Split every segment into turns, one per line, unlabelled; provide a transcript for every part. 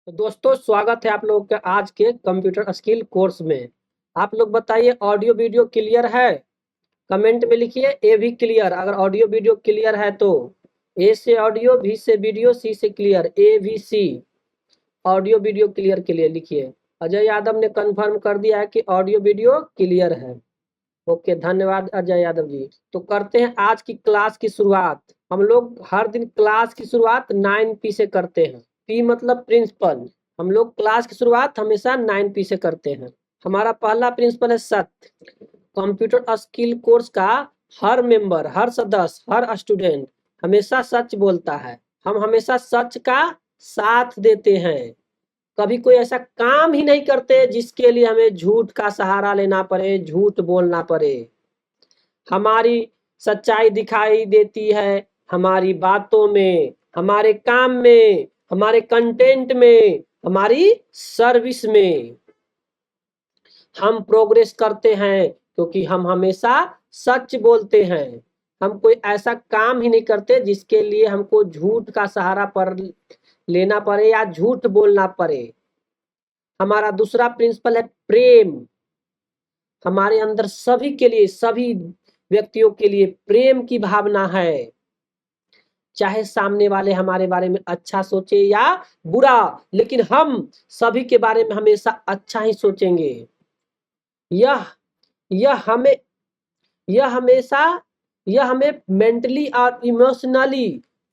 तो दोस्तों स्वागत है आप लोगों के आज के कंप्यूटर स्किल कोर्स में। आप लोग बताइए ऑडियो वीडियो क्लियर है? कमेंट में लिखिए ए भी क्लियर। अगर ऑडियो वीडियो क्लियर है तो ए से ऑडियो, बी से वीडियो, सी से clear, A B C. Audio video clear के लिए लिखिए। अजय यादव ने कंफर्म कर दिया है कि ऑडियो वीडियो क्लियर है। ओके, धन्यवाद अजय यादव जी। तो करते हैं आज की क्लास की शुरुआत। हम लोग हर दिन क्लास की शुरुआत 9 पी से करते हैं। पी मतलब प्रिंसिपल। हम लोग क्लास की शुरुआत हमेशा 9 पी से करते हैं। हमारा पहला प्रिंसिपल है सत्य। कंप्यूटर स्किल कोर्स का हर मेंबर, हर सदस्य, हर स्टूडेंट हमेशा सच बोलता है। हम हमेशा सच का साथ देते हैं। कभी कोई ऐसा काम ही नहीं करते जिसके लिए हमें झूठ का सहारा लेना पड़े, झूठ बोलना पड़े। हमारी सच्चाई दिखाई देती है हमारी बातों में, हमारे काम में, हमारे कंटेंट में, हमारी सर्विस में। हम प्रोग्रेस करते हैं क्योंकि हम हमेशा सच बोलते हैं। हम कोई ऐसा काम ही नहीं करते जिसके लिए हमको झूठ का सहारा पर लेना पड़े या झूठ बोलना पड़े। हमारा दूसरा प्रिंसिपल है प्रेम। हमारे अंदर सभी के लिए, सभी व्यक्तियों के लिए प्रेम की भावना है। चाहे सामने वाले हमारे बारे में अच्छा सोचे या बुरा, लेकिन हम सभी के बारे में हमेशा अच्छा ही सोचेंगे। यह यह हमें यह हमेशा यह हमें मेंटली और इमोशनली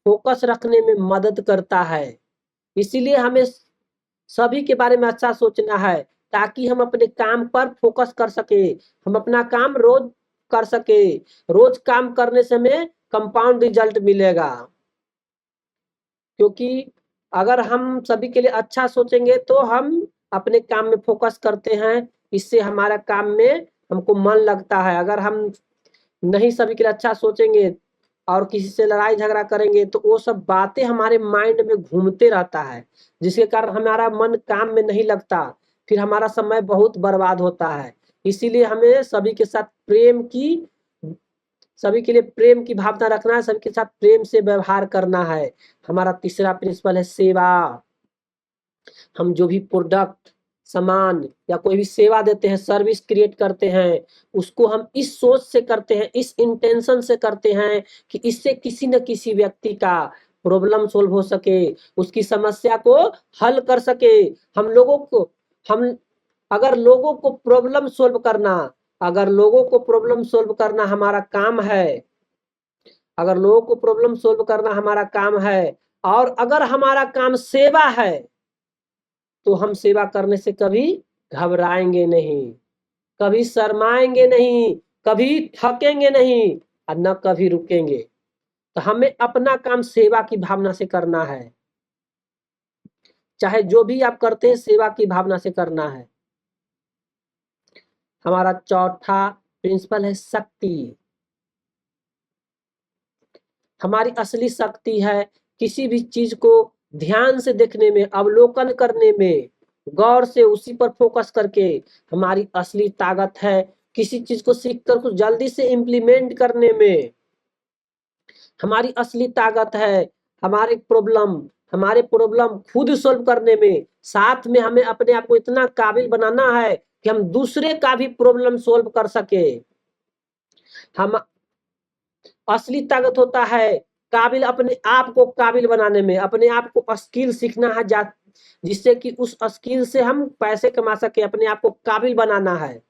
फोकस रखने में मदद करता है। इसीलिए हमें सभी के बारे में अच्छा सोचना है ताकि हम अपने काम पर फोकस कर सके। हम अपना काम रोज कर सके। रोज काम करने से हमें कंपाउंड रिजल्ट मिलेगा। क्योंकि अगर हम सभी के लिए अच्छा सोचेंगे तो हम अपने काम में फोकस करते हैं। इससे हमारा काम में हमको मन लगता है। अगर हम नहीं सभी के लिए अच्छा सोचेंगे और किसी से लड़ाई झगड़ा करेंगे तो वो सब बातें हमारे माइंड में घूमते रहता है, जिसके कारण हमारा मन काम में नहीं लगता। फिर हमारा समय बहुत बर्बाद होता है। इसीलिए हमें सभी के लिए प्रेम की भावना रखना है, सभी के साथ प्रेम से व्यवहार करना है। हमारा तीसरा प्रिंसिपल है सेवा। हम जो भी प्रोडक्ट, सामान या कोई भी सेवा देते हैं, सर्विस क्रिएट करते हैं, उसको हम इस सोच से करते हैं, इस इंटेंशन से करते हैं कि इससे किसी न किसी व्यक्ति का प्रॉब्लम सोल्व हो सके, उसकी समस्या को हल कर सके। हम अगर लोगों को प्रॉब्लम सोल्व करना अगर लोगों को प्रॉब्लम सोल्व करना हमारा काम है, अगर लोगों को प्रॉब्लम सोल्व करना हमारा काम है और अगर हमारा काम सेवा है तो हम सेवा करने से कभी घबराएंगे नहीं, कभी शर्माएंगे नहीं, कभी थकेंगे नहीं और न कभी रुकेंगे। तो हमें अपना काम सेवा की भावना से करना है। चाहे जो भी आप करते हैं सेवा की भावना से करना है। हमारा चौथा प्रिंसिपल है शक्ति। हमारी असली शक्ति है किसी भी चीज को ध्यान से देखने में, अवलोकन करने में, गौर से उसी पर फोकस करके। हमारी असली ताकत है किसी चीज को सीख कर कुछ जल्दी से इम्प्लीमेंट करने में। हमारी असली ताकत है हमारे प्रॉब्लम खुद सॉल्व करने में। साथ में हमें अपने आप को इतना काबिल बनाना है कि हम दूसरे का भी प्रॉब्लम सॉल्व कर सके। हम असली ताकत होता है काबिल, अपने आप को काबिल बनाने में, अपने आप को स्किल सीखना है जिससे कि उस स्किल से हम पैसे कमा सके। अपने आप को काबिल बनाना है।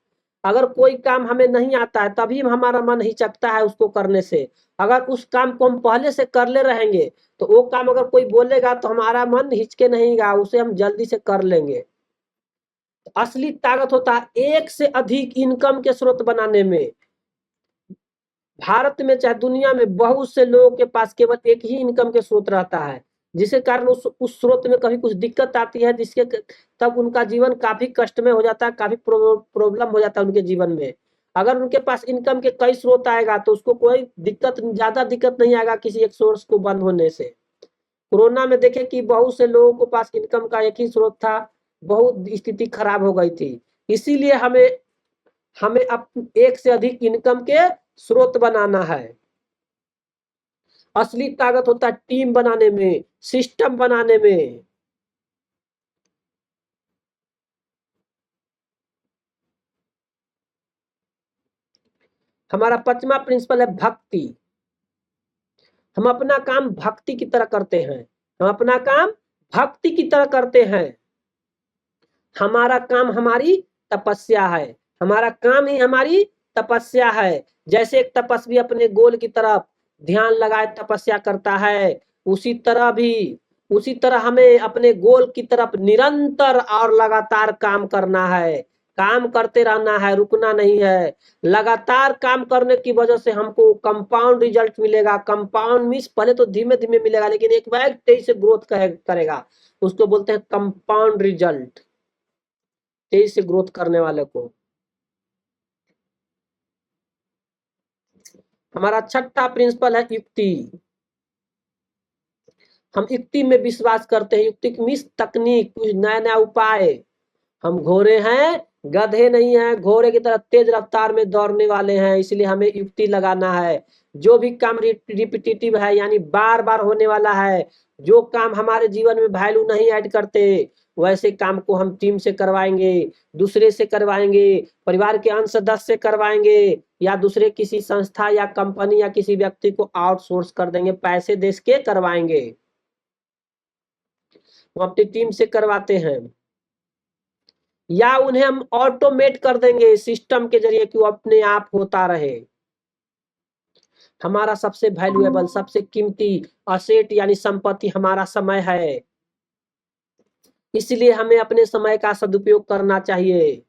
अगर कोई काम हमें नहीं आता है तभी हमारा मन हिचकता है उसको करने से। अगर उस काम को हम पहले से कर ले रहेंगे तो वो काम अगर कोई बोलेगा तो हमारा मन हिचके नहींगा, उसे हम जल्दी से कर लेंगे। असली ताकत होता है एक से अधिक इनकम के स्रोत बनाने में। भारत में चाहे दुनिया में बहुत से लोगों के पास केवल एक ही इनकम के स्रोत रहता है, जिसके कारण उस स्रोत में कभी कुछ दिक्कत आती है तब उनका जीवन काफी कष्टमय हो जाता है, काफी प्रॉब्लम हो जाता है उनके जीवन में। अगर उनके पास इनकम के कई स्रोत आएगा तो उसको कोई ज्यादा दिक्कत नहीं आएगा किसी एक सोर्स को बंद होने से। कोरोना में देखे कि बहुत से लोगों के पास इनकम का एक ही स्रोत था, बहुत स्थिति खराब हो गई थी। इसीलिए हमें हमें एक से अधिक इनकम के स्रोत बनाना है। असली ताकत होता है टीम बनाने में, सिस्टम बनाने में। हमारा 5वां प्रिंसिपल है भक्ति। हम अपना काम भक्ति की तरह करते हैं। हम अपना काम भक्ति की तरह करते हैं। हमारा काम हमारी तपस्या है। हमारा काम ही हमारी तपस्या है। जैसे एक तपस्वी अपने गोल की तरफ ध्यान लगाए तपस्या करता है, उसी तरह हमें अपने गोल की तरफ निरंतर और लगातार काम करना है। काम करते रहना है, रुकना नहीं है। लगातार काम करने की वजह से हमको कंपाउंड रिजल्ट मिलेगा। कंपाउंड मीन्स पहले तो धीमे धीमे मिलेगा, लेकिन एक बार तेजी से ग्रोथ करेगा। उसको बोलते हैं कंपाउंड रिजल्ट, तेजी से ग्रोथ करने वाले को। हमारा 6ठा प्रिंसिपल है युक्ति। हम युक्ति में विश्वास करते हैं। युक्ति मीन्स तकनीक, कुछ नया नया उपाय। हम घोड़े हैं, गधे नहीं है। घोड़े की तरह तेज रफ्तार में दौड़ने वाले हैं, इसलिए हमें युक्ति लगाना है। जो भी काम रिपीटेटिव है, यानी बार बार होने वाला है, जो काम हमारे जीवन में वैल्यू नहीं ऐड करते, वैसे काम को हम टीम से करवाएंगे, दूसरे से करवाएंगे, परिवार के अन्य सदस्य से करवाएंगे, या दूसरे किसी संस्था या कंपनी या किसी व्यक्ति को आउटसोर्स कर देंगे, पैसे दे के करवाएंगे। हम अपनी टीम से करवाते हैं, या उन्हें हम ऑटोमेट कर देंगे सिस्टम के जरिए कि वो अपने आप होता रहे। हमारा सबसे वैल्यूएबल, सबसे कीमती असेट यानी संपत्ति हमारा समय है। इसलिए हमें अपने समय का सदुपयोग करना चाहिए।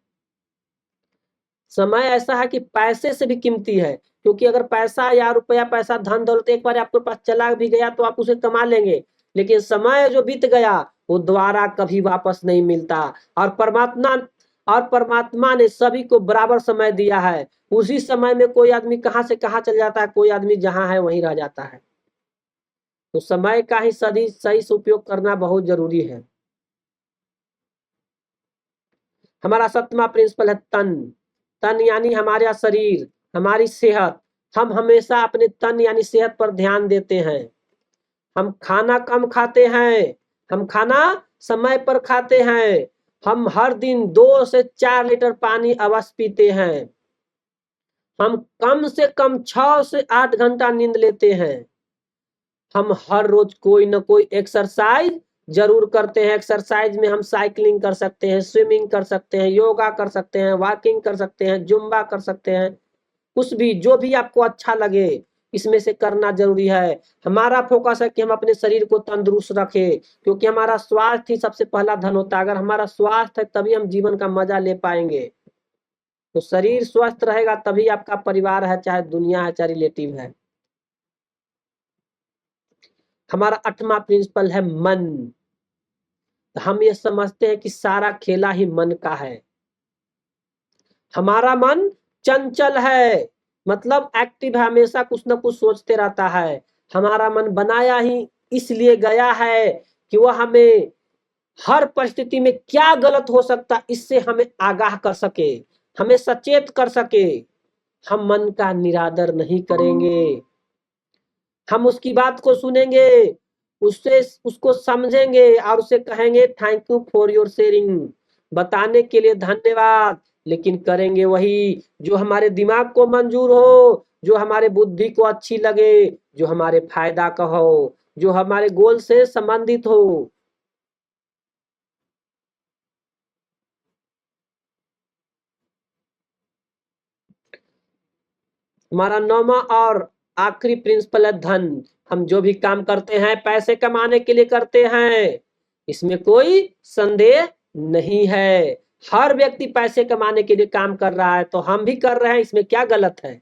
समय ऐसा है कि पैसे से भी कीमती है, क्योंकि अगर पैसा या रुपया, पैसा, धन दौलत एक बार आपके पास चला भी गया तो आप उसे कमा लेंगे, लेकिन समय जो बीत गया वो दोबारा कभी वापस नहीं मिलता। और परमात्मा ने सभी को बराबर समय दिया है। उसी समय में कोई आदमी कहां से कहां चल जाता है, कोई आदमी जहां है वहीं रह जाता है। तो समय का ही सही से उपयोग करना बहुत जरूरी है। हमारा 7वां प्रिंसिपल है तन। तन यानी हमारा शरीर, हमारी सेहत। हम हमेशा अपने तन यानी सेहत पर ध्यान देते हैं। हम खाना कम खाते हैं, हम खाना समय पर खाते हैं। हम हर दिन 2 से 4 लीटर पानी अवश्य पीते हैं। हम कम से कम 6 से 8 घंटा नींद लेते हैं। हम हर रोज कोई ना कोई एक्सरसाइज जरूर करते हैं। एक्सरसाइज में हम साइकिलिंग कर सकते हैं, स्विमिंग कर सकते हैं, योगा कर सकते हैं, वॉकिंग कर सकते हैं, जुम्बा कर सकते हैं। कुछ भी, जो भी आपको अच्छा लगे, इसमें से करना जरूरी है। हमारा फोकस है कि हम अपने शरीर को तंदुरुस्त रखें, क्योंकि हमारा स्वास्थ्य ही सबसे पहला धन होता है। अगर हमारा स्वास्थ्य है तभी हम जीवन का मजा ले पाएंगे। तो शरीर स्वस्थ रहेगा तभी आपका परिवार है, चाहे दुनिया है, चाहे रिलेटिव है। हमारा 8वां प्रिंसिपल है मन। हम ये समझते हैं कि सारा खेला ही मन का है। हमारा मन चंचल है, मतलब एक्टिव है, हमेशा कुछ ना कुछ सोचते रहता है। हमारा मन बनाया ही इसलिए गया है कि वह हमें हर परिस्थिति में क्या गलत हो सकता इससे हमें आगाह कर सके, हमें सचेत कर सके। हम मन का निरादर नहीं करेंगे। हम उसकी बात को सुनेंगे, उसको समझेंगे और उसे कहेंगे thank you for your sharing, बताने के लिए धन्यवाद। लेकिन करेंगे वही जो हमारे दिमाग को मंजूर हो, जो हमारे बुद्धि को अच्छी लगे, जो हमारे फायदा का हो, जो हमारे गोल से संबंधित हो। हमारा 9वां और आखिरी प्रिंसिपल है धन। हम जो भी काम करते हैं पैसे कमाने के लिए करते हैं, इसमें कोई संदेह नहीं है। हर व्यक्ति पैसे कमाने के लिए काम कर रहा है, तो हम भी कर रहे हैं, इसमें क्या गलत है।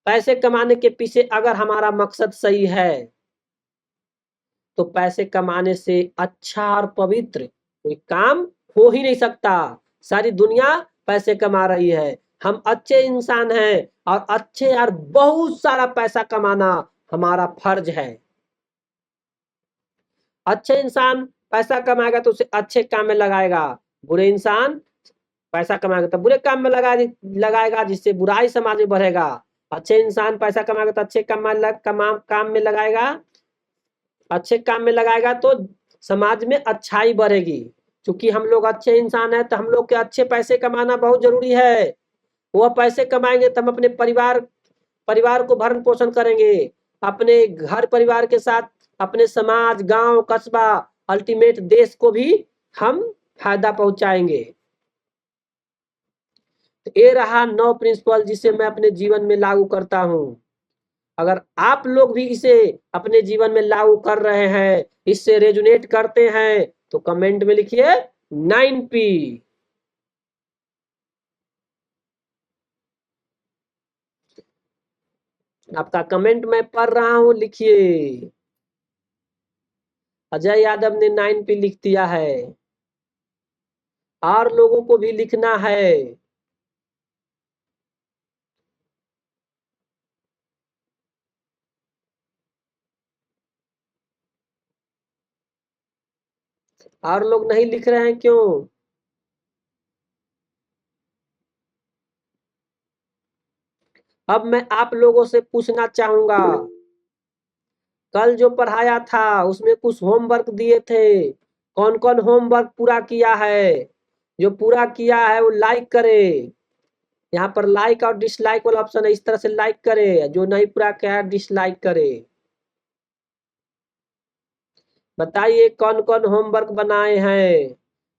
पैसे कमाने के पीछे अगर हमारा मकसद सही है तो पैसे कमाने से अच्छा और पवित्र कोई काम हो ही नहीं सकता। सारी दुनिया पैसे कमा रही है, हम अच्छे इंसान हैं, और अच्छे यार बहुत सारा पैसा कमाना हमारा फर्ज है। अच्छे इंसान पैसा कमाएगा तो उसे अच्छे काम में लगाएगा, बुरे इंसान पैसा कमाएगा तो बुरे काम में लगाएगा, जिससे बुराई समाज में बढ़ेगा। अच्छे इंसान पैसा कमाएगा तो अच्छे काम में लगाएगा, अच्छे काम में लगाएगा तो समाज में अच्छाई बढ़ेगी। क्योंकि हम लोग अच्छे इंसान हैं तो हम लोग के अच्छे पैसे कमाना बहुत जरूरी है। वह पैसे कमाएंगे तो हम अपने परिवार को भरण पोषण करेंगे, अपने घर परिवार के साथ अपने समाज, गांव, कस्बा, अल्टीमेट देश को भी हम फायदा पहुंचाएंगे। तो ये रहा 9 प्रिंसिपल जिसे मैं अपने जीवन में लागू करता हूं। अगर आप लोग भी इसे अपने जीवन में लागू कर रहे हैं, इससे रेजोनेट करते हैं, तो कमेंट में लिखिए 9P। आपका कमेंट मैं पढ़ रहा हूं, लिखिए। अजय यादव ने 9P लिख दिया है, और लोगों को भी लिखना है। और लोग नहीं लिख रहे हैं क्यों? अब मैं आप लोगों से पूछना चाहूंगा, कल जो पढ़ाया था उसमें कुछ होमवर्क दिए थे, कौन कौन होमवर्क पूरा किया है? जो पूरा किया है वो लाइक करे। यहाँ पर लाइक और डिसलाइक वाला ऑप्शन है, इस तरह से लाइक करे। जो नहीं पूरा किया है डिसलाइक करे। बताइए कौन कौन होमवर्क बनाए हैं,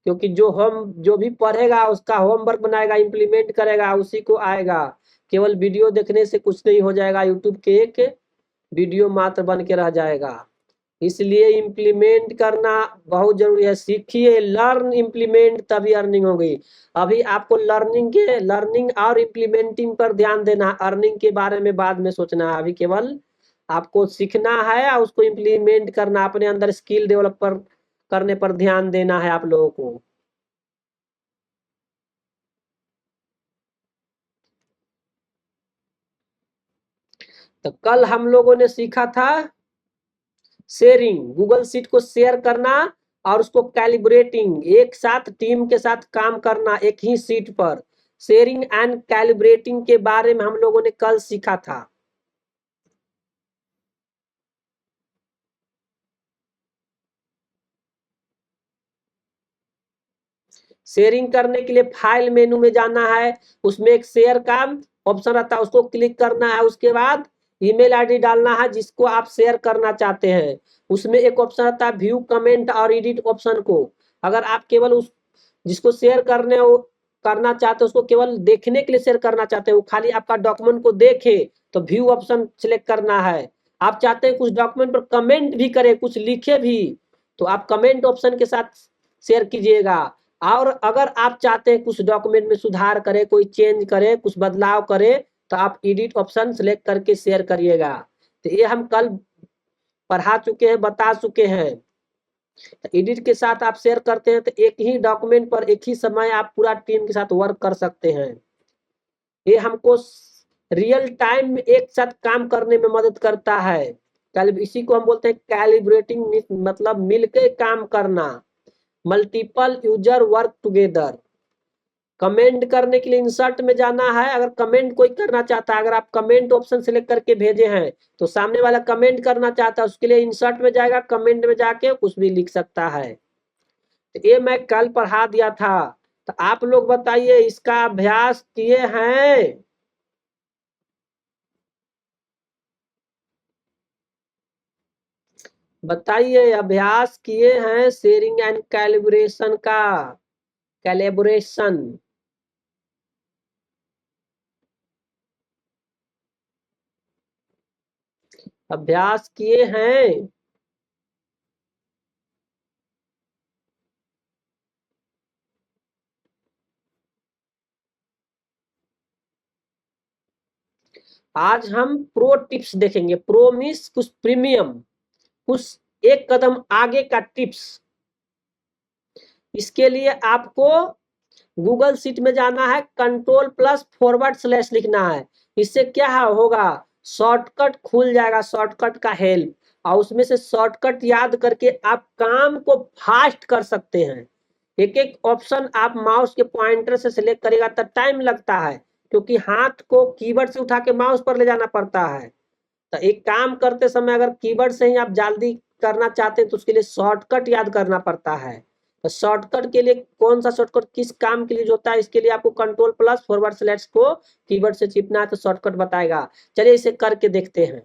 क्योंकि जो भी पढ़ेगा उसका होमवर्क बनाएगा, इम्प्लीमेंट करेगा, उसी को आएगा। केवल वीडियो देखने से कुछ नहीं हो जाएगा, यूट्यूब के एक वीडियो मात्र बन के रह जाएगा। इसलिए इम्प्लीमेंट करना बहुत जरूरी है। सीखिए, लर्न इम्प्लीमेंट, तभी अर्निंग होगी। अभी आपको लर्निंग और इम्प्लीमेंटिंग पर ध्यान देना है, अर्निंग के बारे में बाद में सोचना है। अभी केवल आपको सीखना है और उसको इम्प्लीमेंट करना, अपने अंदर स्किल डेवलप करने पर ध्यान देना है आप लोगों को। तो कल हम लोगों ने सीखा था शेयरिंग, गूगल शीट को शेयर करना और उसको कैलिब्रेटिंग, एक साथ टीम के साथ काम करना एक ही शीट पर। शेयरिंग एंड कैलिब्रेटिंग के बारे में हम लोगों ने कल सीखा था। शेयरिंग करने के लिए फाइल मेनू में जाना है, उसमें एक शेयर का ऑप्शन रहता है, उसको क्लिक करना है। उसके बाद ईमेल आईडी डालना है जिसको आप शेयर करना चाहते हैं। उसमें एक ऑप्शन रहता है व्यू कमेंट और एडिट ऑप्शन को। अगर आप केवल उस जिसको शेयर करना चाहते हैं उसको केवल देखने के लिए शेयर करना चाहते हैं, वो खाली आपका डॉक्यूमेंट को देखे, तो व्यू ऑप्शन सिलेक्ट करना है। आप चाहते हैं कुछ डॉक्यूमेंट पर कमेंट भी करे, कुछ लिखे भी, तो आप कमेंट ऑप्शन के साथ शेयर कीजिएगा। और अगर आप चाहते हैं कुछ डॉक्यूमेंट में सुधार करे, कोई चेंज करे, कुछ बदलाव करे, तो आप एडिट ऑप्शन सिलेक्ट करके शेयर करिएगा। तो ये हम कल पढ़ा चुके हैं, बता चुके हैं। एडिट के साथ आप शेयर करते हैं तो एक ही डॉक्यूमेंट पर एक ही समय आप पूरा टीम के साथ वर्क कर सकते हैं। ये हमको रियल टाइम में एक साथ काम करने में मदद करता है। इसी को हम बोलते हैं कैलिब्रेटिंग, मतलब मिलकर काम करना, multiple user work together. Comment करने के लिए इंसर्ट में जाना है। अगर कमेंट कोई करना चाहता है, अगर आप कमेंट ऑप्शन सिलेक्ट करके भेजे हैं तो सामने वाला कमेंट करना चाहता है, उसके लिए इंसर्ट में जाएगा, कमेंट में जाके कुछ भी लिख सकता है। तो ये मैं कल पढ़ा दिया था। तो आप लोग बताइए इसका अभ्यास किए हैं? बताइए अभ्यास किए हैं शेयरिंग एंड कैलिब्रेशन का? कैलिब्रेशन अभ्यास किए हैं? आज हम प्रो टिप्स देखेंगे, प्रो मीन्स कुछ प्रीमियम, कुछ एक कदम आगे का टिप्स। इसके लिए आपको गूगल शीट में जाना है, कंट्रोल प्लस फॉरवर्ड स्लैश लिखना है। इससे क्या होगा, शॉर्टकट खुल जाएगा, शॉर्टकट का हेल्प, और उसमें से शॉर्टकट याद करके आप काम को फास्ट कर सकते हैं। एक एक ऑप्शन आप माउस के पॉइंटर से सिलेक्ट करेगा तो टाइम लगता है, क्योंकि हाथ को कीबोर्ड से उठा के माउस पर ले जाना पड़ता है। तो एक काम करते समय अगर कीबोर्ड से ही आप जल्दी करना चाहते हैं तो उसके लिए शॉर्टकट याद करना पड़ता है। तो शॉर्टकट के लिए कौन सा शॉर्टकट किस काम के लिए जो होता है, इसके लिए आपको कंट्रोल प्लस फॉरवर्ड स्लैश को कीवर्ड से चिपना है तो शॉर्टकट बताएगा। चलिए इसे करके देखते हैं।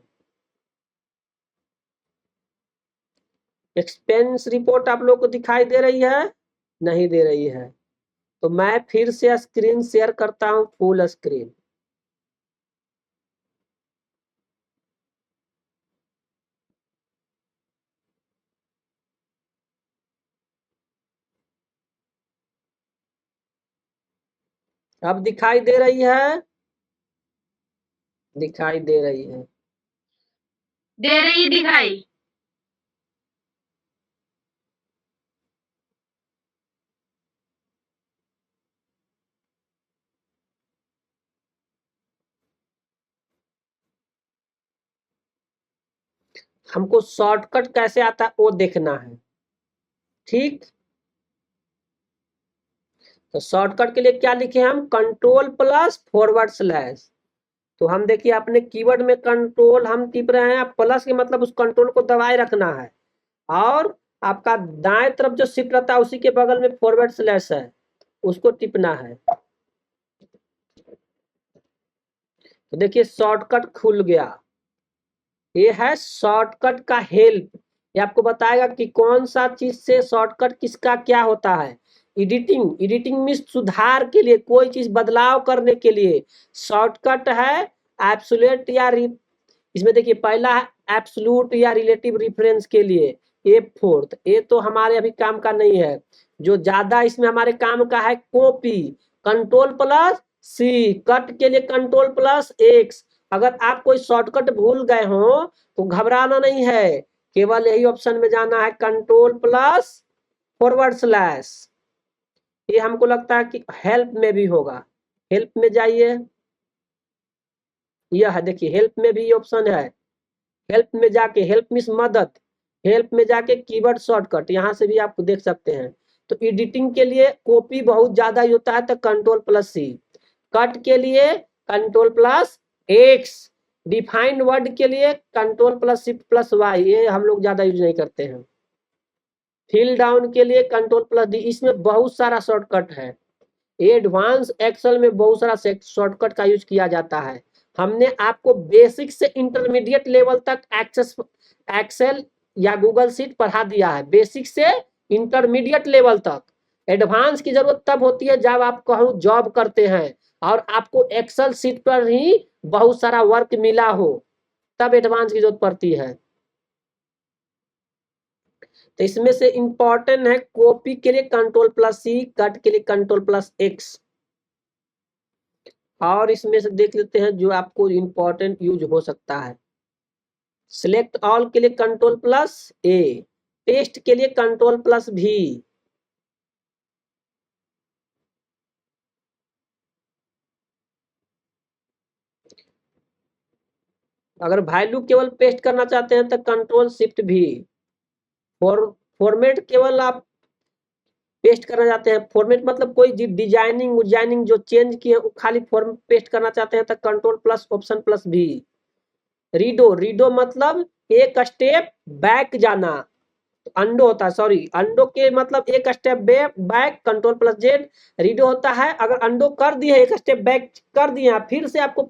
एक्सपेंस रिपोर्ट आप लोग को दिखाई दे रही है? नहीं दे रही है, तो मैं फिर से स्क्रीन शेयर करता हूं, फुल स्क्रीन। अब दिखाई दे रही है? दिखाई दे रही है?
दे रही दिखाई।
हमको शॉर्टकट कैसे आता है वो देखना है, ठीक। तो शॉर्टकट के लिए क्या लिखे हम? Control plus forward slash. तो हम देखिए अपने कीवर्ड में कंट्रोल हम टिप रहे हैं, प्लस के मतलब उस कंट्रोल को दबाए रखना है, और आपका दाएं तरफ जो शिफ्ट रहता है उसी के बगल में फॉरवर्ड स्लैश है, उसको टिपना है। तो देखिए शॉर्टकट खुल गया। ये है शॉर्टकट का हेल्प। ये आपको बताएगा कि कौन सा चीज से शॉर्टकट किसका क्या होता है। एडिटिंग, एडिटिंग में सुधार के लिए, कोई चीज बदलाव करने के लिए शॉर्टकट है। एब्सोल्यूट या इसमें देखिए पहला है एब्सोल्यूट या रिलेटिव रेफरेंस के लिए F4, ये तो हमारे अभी काम का नहीं है। जो ज्यादा इसमें हमारे काम का है कॉपी, कंट्रोल प्लस सी, कट के लिए कंट्रोल प्लस एक्स। अगर आप कोई शॉर्टकट भूल गए हो तो घबराना नहीं है, केवल यही ऑप्शन में जाना है, कंट्रोल प्लस फॉरवर्ड स्लैश। ये हमको लगता है कि हेल्प में भी होगा। हेल्प में जाइए, यह है देखिए हेल्प में भी ऑप्शन है। हेल्प में जाके, हेल्प मीन्स मदद, हेल्प में जाके कीवर्ड शॉर्टकट यहाँ से भी आप देख सकते हैं। तो एडिटिंग के लिए कॉपी बहुत ज्यादा ही होता है तो कंट्रोल प्लस सी, कट के लिए control plus X, defined word के लिए control plus shift plus Y, ये हम लोग ज्यादा यूज नहीं करते हैं। फिल डाउन के लिए कंट्रोल प्लस डी। इसमें बहुत सारा शॉर्टकट है, एडवांस एक्सेल में बहुत सारा शॉर्टकट का यूज किया जाता है। हमने आपको बेसिक से इंटरमीडिएट लेवल तक एक्सेल या गूगल शीट पढ़ा दिया है, बेसिक से इंटरमीडिएट लेवल तक। एडवांस की जरूरत तब होती है जब आप कहूँ जॉब करते हैं और आपको एक्सेल शीट पर ही बहुत सारा वर्क मिला हो, तब एडवांस की जरूरत पड़ती है। तो इसमें से इंपॉर्टेंट है कॉपी के लिए कंट्रोल प्लस सी, कट के लिए कंट्रोल प्लस एक्स। और इसमें से देख लेते हैं जो आपको इंपॉर्टेंट यूज हो सकता है। सिलेक्ट ऑल के लिए कंट्रोल प्लस ए, पेस्ट के लिए कंट्रोल प्लस भी। अगर वैल्यू केवल पेस्ट करना चाहते हैं तो कंट्रोल शिफ्ट भी। फॉर्मेट केवल आप पेस्ट करना चाहते हैं, फॉर्मेट मतलब कोई डिजाइनिंग उजाइनिंग जो चेंज किए खाली फॉर्म पेस्ट करना चाहते हैं तो कंट्रोल प्लस ऑप्शन प्लस भी। रीडो, रीडो मतलब एक स्टेप बैक जाना, अंडो होता है, सॉरी अंडो के मतलब एक step back, control plus Z. Redo होता है अगर अंडो कर दिए, एक स्टेप बैक कर दिए, फिर से आपको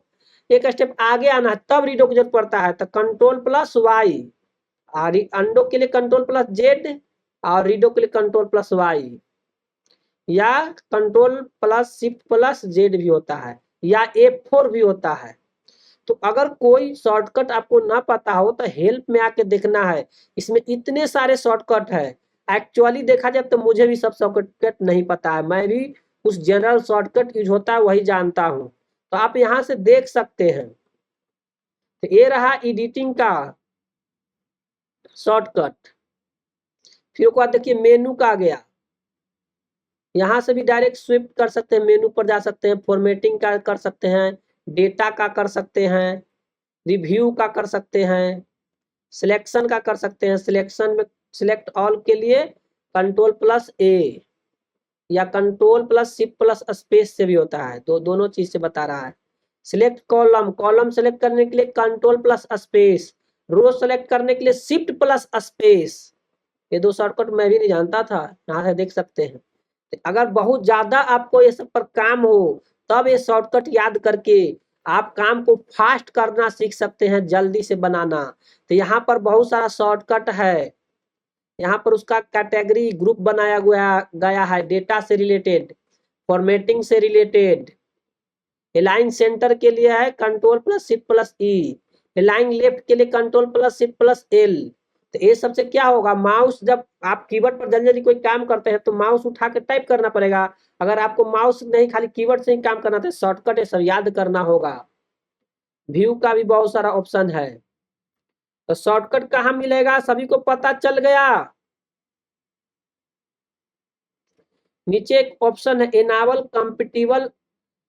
एक स्टेप आगे आना है तब रीडो की जरूरत पड़ता है, तो कंट्रोल प्लस वाई। और अंडो के लिए कंट्रोल प्लस जेड और रीडो के लिए कंट्रोल प्लस वाई, या control plus shift plus Z भी होता है, या F4 भी होता है। तो अगर कोई शॉर्टकट आपको ना पता हो तो हेल्प में आके देखना है, इसमें इतने सारे शॉर्टकट है। एक्चुअली देखा जाए तो मुझे भी सब शॉर्टकट नहीं पता है, मैं भी उस जनरल शॉर्टकट यूज होता है वही जानता हूं। तो आप यहां से देख सकते हैं। तो ये रहा एडिटिंग का शॉर्टकट। फिर उसके बाद देखिए मेनू का आ गया, यहाँ से भी डायरेक्ट स्विफ्ट कर सकते हैं, मेनू पर जा सकते हैं, फॉर्मेटिंग का कर सकते हैं, डेटा का कर सकते हैं, रिव्यू का कर सकते हैं, सिलेक्शन का कर सकते हैं। सिलेक्शन में सिलेक्ट ऑल के लिए कंट्रोल प्लस ए या control plus shift plus space से भी होता है, तो दोनों चीज से बता रहा है। सिलेक्ट कॉलम, कॉलम सेलेक्ट करने के लिए कंट्रोल प्लस स्पेस, रो सेलेक्ट करने के लिए शिफ्ट प्लस स्पेस। ये 2 शॉर्टकट मैं भी नहीं जानता था, यहाँ से देख सकते हैं। तो अगर बहुत ज्यादा आपको ये सब पर काम हो तब ये शॉर्टकट याद करके आप काम को फास्ट करना सीख सकते हैं, जल्दी से बनाना। तो यहाँ पर बहुत सारा शॉर्टकट है, यहाँ पर उसका कैटेगरी ग्रुप बनाया गया है, डेटा से रिलेटेड, फॉर्मेटिंग से रिलेटेड। अलाइन सेंटर के लिए है कंट्रोल प्लस शिफ्ट प्लस ई, अलाइन लेफ्ट के लिए control plus shift plus L. तो ये सबसे क्या होगा, माउस जब आप कीबोर्ड पर जल्दी जल्दी कोई काम करते हैं तो माउस उठा के टाइप करना पड़ेगा। अगर आपको माउस नहीं खाली कीबोर्ड से ही काम करना था, शॉर्टकट ये सब याद करना होगा। व्यू का भी बहुत सारा ऑप्शन है। तो शॉर्टकट कहाँ मिलेगा, सभी को पता चल गया। नीचे एक ऑप्शन है एनाबल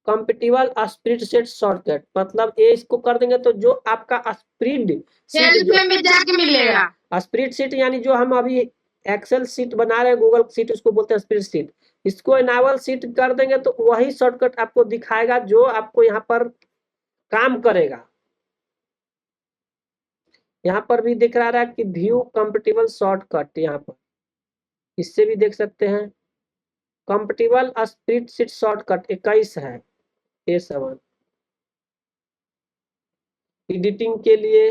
कंपेटिबल स्प्रेडशीट शॉर्टकट, मतलब ये इसको कर देंगे तो जो आपका
हेल्प में जाके मिलेगा।
स्प्रेडशीट यानी जो हम अभी एक्सेल शीट बना रहे हैं, गूगल शीट उसको बोलते हैं स्प्रेडशीट, इसको एनाबल शीट कर देंगे तो वही शॉर्टकट आपको दिखाएगा जो आपको यहाँ पर काम करेगा। यहाँ पर भी दिख रहा है कि व्यू कंपेटिबल शॉर्टकट, यहाँ पर इससे भी देख सकते हैं। कंपेटिबल स्प्रेडशीट शॉर्टकट 21 है ये सब एडिटिंग के लिए।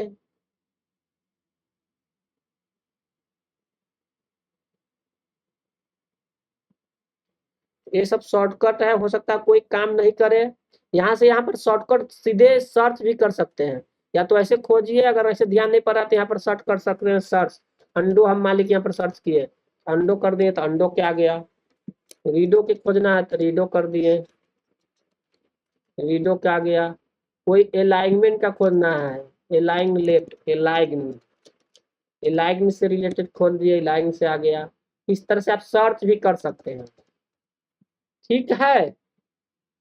ये सब शॉर्टकट है, हो सकता है कोई काम नहीं करे। यहाँ से यहाँ पर शॉर्टकट सीधे सर्च भी कर सकते हैं, या तो ऐसे खोजिए, अगर ऐसे ध्यान नहीं पड़ रहा तो यहाँ पर सर्च कर सकते हैं। सर्च अंडो, हम मालिक यहाँ पर सर्च किए, अंडो कर दिए तो अंडो क्या आ गया। रीडो के खोजना है तो रीडो कर दिए, रीडो क्या आ गया। कोई अलाइनमेंट का खोजना है, अलाइन लेफ्ट, अलाइन से रिलेटेड खोल दिए, अलाइन से आ गया। इस तरह से आप सर्च भी कर सकते हैं। ठीक है,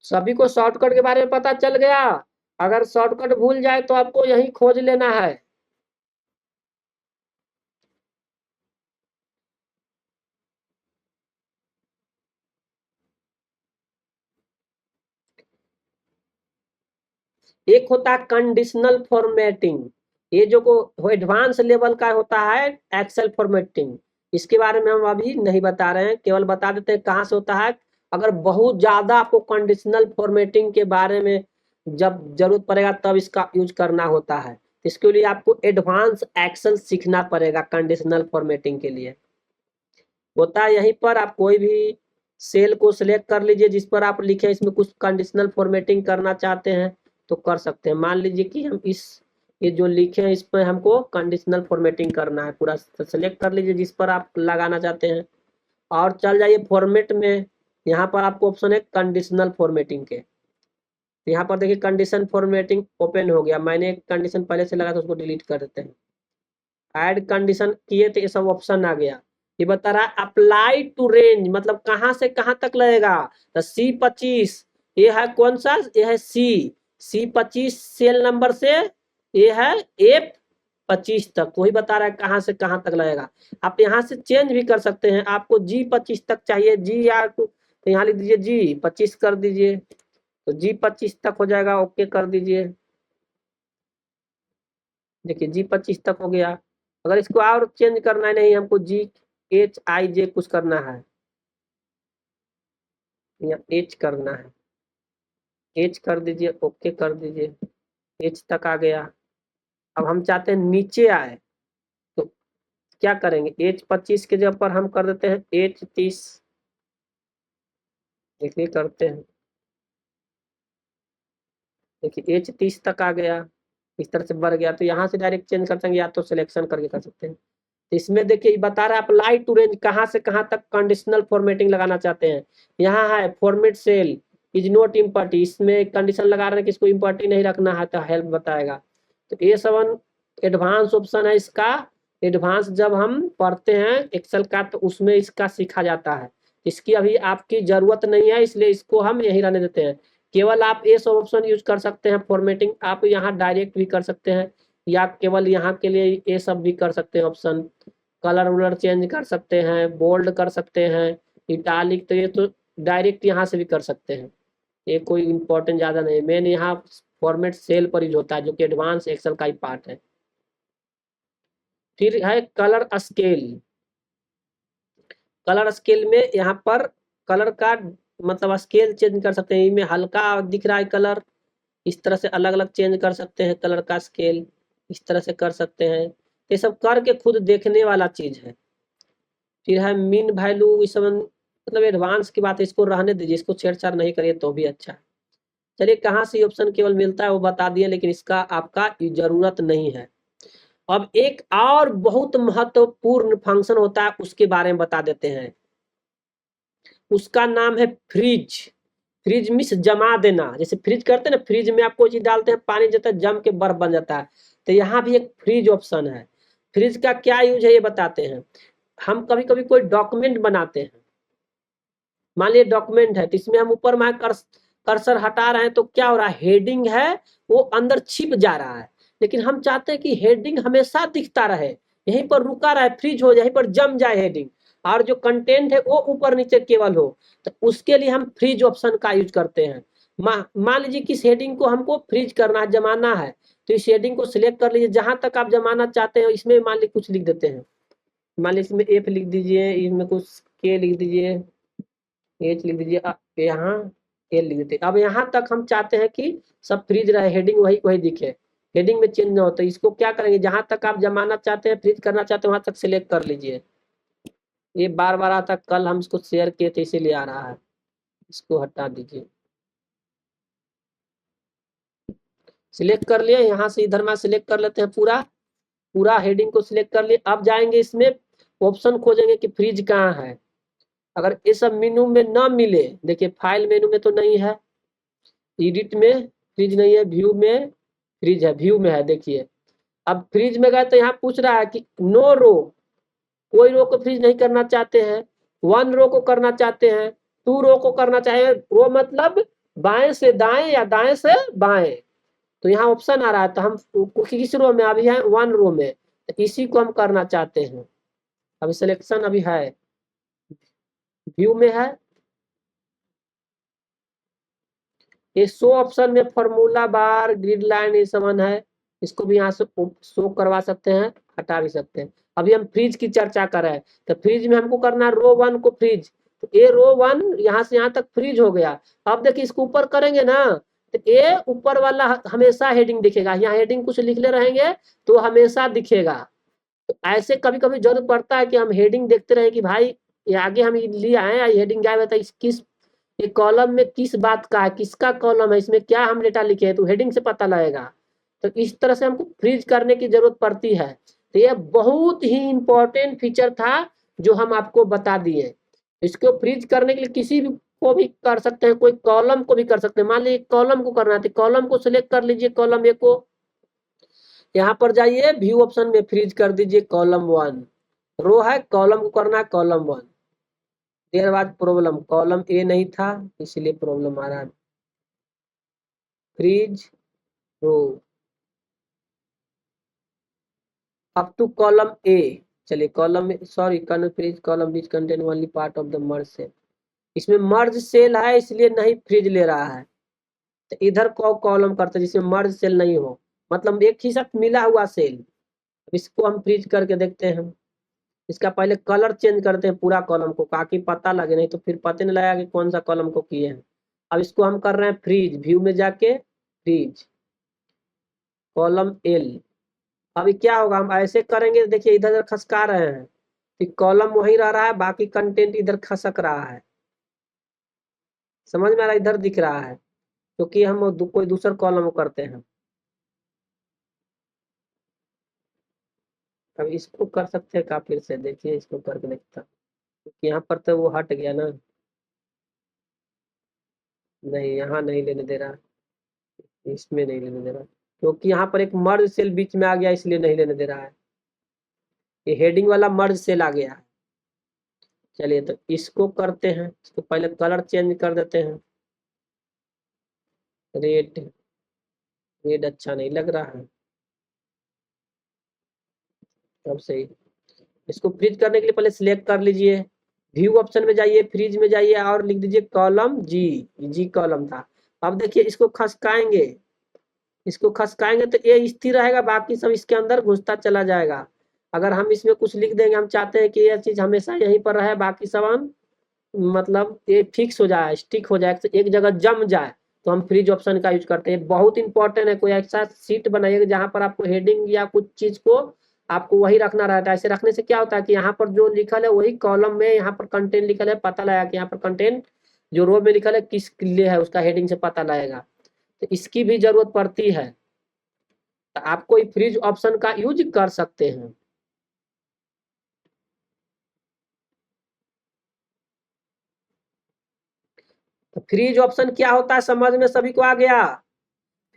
सभी को शॉर्टकट के बारे में पता चल गया। अगर शॉर्टकट भूल जाए तो आपको यही खोज लेना है। एक होता है कंडीशनल फॉर्मेटिंग, ये जो को एडवांस लेवल का होता है एक्सेल फॉर्मेटिंग, इसके बारे में हम अभी नहीं बता रहे हैं, केवल बता देते हैं कहाँ से होता है। अगर बहुत ज्यादा आपको कंडीशनल फॉर्मेटिंग के बारे में जब जरूरत पड़ेगा तब इसका यूज करना होता है, इसके लिए आपको एडवांस एक्सेल सीखना पड़ेगा। कंडीशनल फॉर्मेटिंग के लिए होता है यहीं पर, आप कोई भी सेल को सिलेक्ट कर लीजिए जिस पर आप लिखे इसमें कुछ कंडीशनल फॉर्मेटिंग करना चाहते हैं तो कर सकते हैं। मान लीजिए कि हम ये जो लिखे हैं इस पर हमको कंडीशनल फॉर्मेटिंग करना है, पूरा सेलेक्ट कर लीजिए जिस पर आप लगाना चाहते हैं और चल जाइए फॉर्मेट में। यहाँ पर आपको ऑप्शन है कंडीशनल फॉर्मेटिंग के, यहाँ पर देखिए कंडीशन फॉर्मेटिंग ओपन हो गया। मैंने एक कंडीशन पहले से लगा था उसको डिलीट कर देते हैं। ऐड कंडीशन किए तो ये सब ऑप्शन आ गया। ये बता रहा है अप्लाई टू रेंज, मतलब कहां से कहां तक लगेगा। तो C25 ये है कौन सा, ये है C25 सेल नंबर से ये है F25 तक, वही बता रहा है कहां से कहां तक लगेगा। आप यहाँ से चेंज भी कर सकते हैं, आपको G25 तक चाहिए, जी या तो यहाँ लिख दीजिए G25 कर दीजिए तो G25 तक हो जाएगा। ओके कर दीजिए, देखिए G25 तक हो गया। अगर इसको और चेंज करना है, नहीं हमको GHIJ कुछ करना है, या H करना है, H कर दीजिए, ओके कर दीजिए, H तक आ गया। अब हम चाहते हैं नीचे आए तो क्या करेंगे, H25 के जगह पर हम कर देते हैं H30, देखिए करते हैं, देखिए H30 तक आ गया, इस तरह से बढ़ गया। तो यहाँ से डायरेक्ट चेंज कर सकते हैं या तो सिलेक्शन करके कर सकते हैं। इसमें देखिए बता रहा है अप्लाई टू रेंज, कहां से कहां तक कंडीशनल फॉर्मेटिंग लगाना चाहते हैं। यहाँ है format cell is not empty, इसमें कंडीशन लगा रहे हैं कि इसको इम्पर्टी नहीं रखना है तो हेल्प बताएगा। तो A7 एडवांस ऑप्शन है इसका। एडवांस जब हम पढ़ते हैं एक्सेल का तो उसमें इसका सीखा जाता है, इसकी अभी आपकी जरूरत नहीं है इसलिए इसको हम यही रहने देते हैं। केवल आप ये सब ऑप्शन यूज कर सकते हैं। फॉर्मेटिंग आप यहाँ डायरेक्ट भी कर सकते हैं या केवल यहाँ के लिए ये सब भी कर सकते हैं ऑप्शन। कलर वलर चेंज कर सकते हैं, बोल्ड कर सकते हैं, इटालिक, तो ये तो डायरेक्ट यहाँ से भी कर सकते हैं, ये कोई इंपॉर्टेंट ज्यादा नहीं। मेन यहाँ फॉर्मेट सेल पर यूज होता है जो कि एडवांस एक्सेल का ही पार्ट है। फिर है कलर स्केल, कलर स्केल में यहाँ पर कलर का मतलब स्केल चेंज कर सकते हैं। इनमें हल्का दिख रहा है कलर, इस तरह से अलग अलग चेंज कर सकते हैं कलर का स्केल, इस तरह से कर सकते हैं। ये सब करके खुद देखने वाला चीज है। फिर है मीन वैल्यू, इस सब मतलब एडवांस की बात है, इसको रहने दीजिए, इसको छेड़छाड़ नहीं करिए तो भी अच्छा है। चलिए कहाँ से ऑप्शन केवल मिलता है वो बता दिए, लेकिन इसका आपका जरूरत नहीं है। अब एक और बहुत महत्वपूर्ण फंक्शन होता है, उसके बारे में बता देते हैं। उसका नाम है फ्रीज। फ्रीज मीन्स जमा देना। जैसे फ्रीज करते हैं ना, फ्रीज में आप कोई चीज डालते हैं, पानी जाता है, जम के बर्फ बन जाता है। तो यहाँ भी एक फ्रीज ऑप्शन है। फ्रीज का क्या यूज है ये बताते हैं। हम कभी कभी कोई डॉक्यूमेंट बनाते हैं, मान लीजिए डॉक्यूमेंट है, तो इसमें हम ऊपर में कर्सर हटा रहे हैं तो क्या हो रहा है, हेडिंग है वो अंदर छिप जा रहा है। लेकिन हम चाहते हैं कि हेडिंग हमेशा दिखता रहे, यहीं पर रुका रहे, फ्रीज हो, यहीं पर जम जाए हेडिंग, और जो कंटेंट है वो ऊपर नीचे केवल हो। तो उसके लिए हम फ्रीज ऑप्शन का यूज करते हैं। मान लीजिए किस हेडिंग को हमको फ्रीज करना है, जमाना है, तो इस हेडिंग को सिलेक्ट कर लीजिए, जहां तक आप जमाना चाहते हैं। इसमें मान लीजिए कुछ लिख देते हैं, मान लीजिए इसमें एफ लिख दीजिए, इसमें कुछ के लिख दीजिए, एच लिख दीजिए, यहाँ एल लिख देते। अब यहाँ तक हम चाहते हैं कि सब फ्रीज रहे, हेडिंग वही वही दिखे, हेडिंग में चेंज ना हो। तो इसको क्या करेंगे, जहां तक आप जमाना चाहते हैं, फ्रीज करना चाहते हैं, वहां तक सिलेक्ट कर लीजिए। ये बार बार आता, कल हम इसको शेयर किए थे इसीलिए आ रहा है, इसको हटा दीजिए। सिलेक्ट कर लिए, यहाँ से इधर में सिलेक्ट कर लेते हैं, पूरा पूरा हेडिंग को सिलेक्ट कर लिए। अब जाएंगे इसमें ऑप्शन खोजेंगे कि फ्रीज कहाँ है। अगर ये सब मेनू में ना मिले, देखिए फाइल मेनू में तो नहीं है, एडिट में फ्रीज नहीं है, व्यू में फ्रीज है, व्यू में है, देखिए। अब फ्रीज में गए तो यहाँ पूछ रहा है कि नो रो, कोई रो को फ्रीज नहीं करना चाहते हैं, वन रो को करना चाहते हैं, टू रो को करना चाहे, रो मतलब बाएं से दाएं या दाएं से बाएं। तो यहाँ ऑप्शन आ रहा है, तो हम किस रो में, अभी है वन रो में, तो इसी को हम करना चाहते हैं। अभी सिलेक्शन अभी है, व्यू में है, ये शो ऑप्शन में फॉर्मूला बार, ग्रिड लाइन, ये सब है, इसको भी यहाँ से शो करवा सकते हैं, हटा भी सकते हैं। अभी हम फ्रीज की चर्चा कर रहे हैं, तो फ्रीज में हमको करना है रो वन को फ्रीज, तो ये रो वन यहाँ से यहाँ तक फ्रीज हो गया। अब देखिए इसको ऊपर करेंगे ना, तो ये ऊपर वाला हमेशा हेडिंग दिखेगा, यहाँ हेडिंग कुछ लिखले रहेंगे तो हमेशा दिखेगा। तो ऐसे कभी कभी जरूरत पड़ता है कि हम हेडिंग देखते रहे कि भाई ये आगे हम लिए आए, हेडिंग क्या है, किस ये कॉलम में किस बात का है, किसका कॉलम है, इसमें क्या हम डेटा लिखे हैं, तो हेडिंग से पता लगेगा। तो इस तरह से हमको फ्रीज करने की जरूरत पड़ती है। तो ये बहुत ही इंपॉर्टेंट फीचर था जो हम आपको बता दिए। इसको फ्रीज करने के लिए किसी भी को भी कर सकते हैं, कोई कॉलम को भी कर सकते हैं। मान लीजिए कॉलम को करना है, तो कॉलम को सिलेक्ट कर लीजिए, कॉलम ए को, यहाँ पर जाइए व्यू ऑप्शन में फ्रीज कर दीजिए कॉलम वन। रो है, कॉलम को करना है कॉलम वन। देर बाद प्रॉब्लम, कॉलम ए नहीं था इसलिए प्रॉब्लम आ रहा है। Freeze row up to column A, चलिए column, sorry can freeze column which contain only part of the merge cell. इसमें मर्ज सेल है इसलिए नहीं फ्रीज ले रहा है। तो इधर को कॉलम करते हैं जिसमें मर्ज सेल नहीं हो, मतलब एक ही साथ मिला हुआ सेल। इसको हम फ्रीज करके देखते हैं। इसका पहले कलर चेंज करते हैं पूरा कॉलम को, ताकि पता लगे, नहीं तो फिर पता नहीं लगेगा कि कौन सा कॉलम को किए हैं। अब इसको हम कर रहे हैं फ्रीज, व्यू में जाके फ्रीज कॉलम एल। अभी क्या होगा, हम ऐसे करेंगे, देखिए इधर उधर खसका रहे हैं, कि कॉलम वही रह रहा है, बाकी कंटेंट इधर खसक रहा है। समझ में आ रहा है, इधर दिख रहा है, क्योंकि हम कोई दूसरा कॉलम करते हैं। अब इसको कर सकते हैं का, फिर से देखिए इसको करके देखता, क्योंकि यहाँ पर तो वो हट गया ना, नहीं यहाँ नहीं लेने दे रहा, इसमें नहीं लेने दे रहा, क्योंकि यहाँ पर एक मर्ज सेल बीच में आ गया इसलिए नहीं लेने दे रहा है। ये हेडिंग वाला मर्ज सेल आ गया है। चलिए तो इसको करते हैं, इसको पहले कलर चेंज कर देते हैं, रेड, रेड अच्छा नहीं लग रहा है। अब सही, इसको फ्रीज करने के लिए पहले सिलेक्ट कर लीजिए, व्यू ऑप्शन में जाइए, फ्रीज में जाइए और लिख दीजिए कॉलम जी, जी कॉलम था। अब देखिए इसको खसकाएंगे, इसको खसकाएंगे तो ये स्थिर रहेगा, बाकी सब इसके अंदर घुसता चला जाएगा। अगर हम इसमें कुछ लिख देंगे, हम चाहते हैं कि यह चीज हमेशा यहीं पर रहे, बाकी सब हम मतलब ये फिक्स हो जाए, स्टिक हो जाए, एक जगह जम जाए, तो हम फ्रीज ऑप्शन का यूज करते हैं। बहुत इंपॉर्टेंट है। कोई ऐसा सीट बनाइएगा जहां पर आपको हेडिंग या कुछ चीज को आपको वही रखना रहता है। ऐसे रखने से क्या होता है कि यहाँ पर जो लिखल है वही कॉलम में यहाँ पर कंटेंट लिखल है, पता लगा कि यहाँ पर कंटेंट जो रो में लिखल है किस लिए है, उसका हेडिंग से पता लगेगा। तो इसकी भी जरूरत पड़ती है, तो आप कोई फ्रीज ऑप्शन का यूज कर सकते हैं। तो फ्रीज ऑप्शन क्या होता है समझ में सभी को आ गया?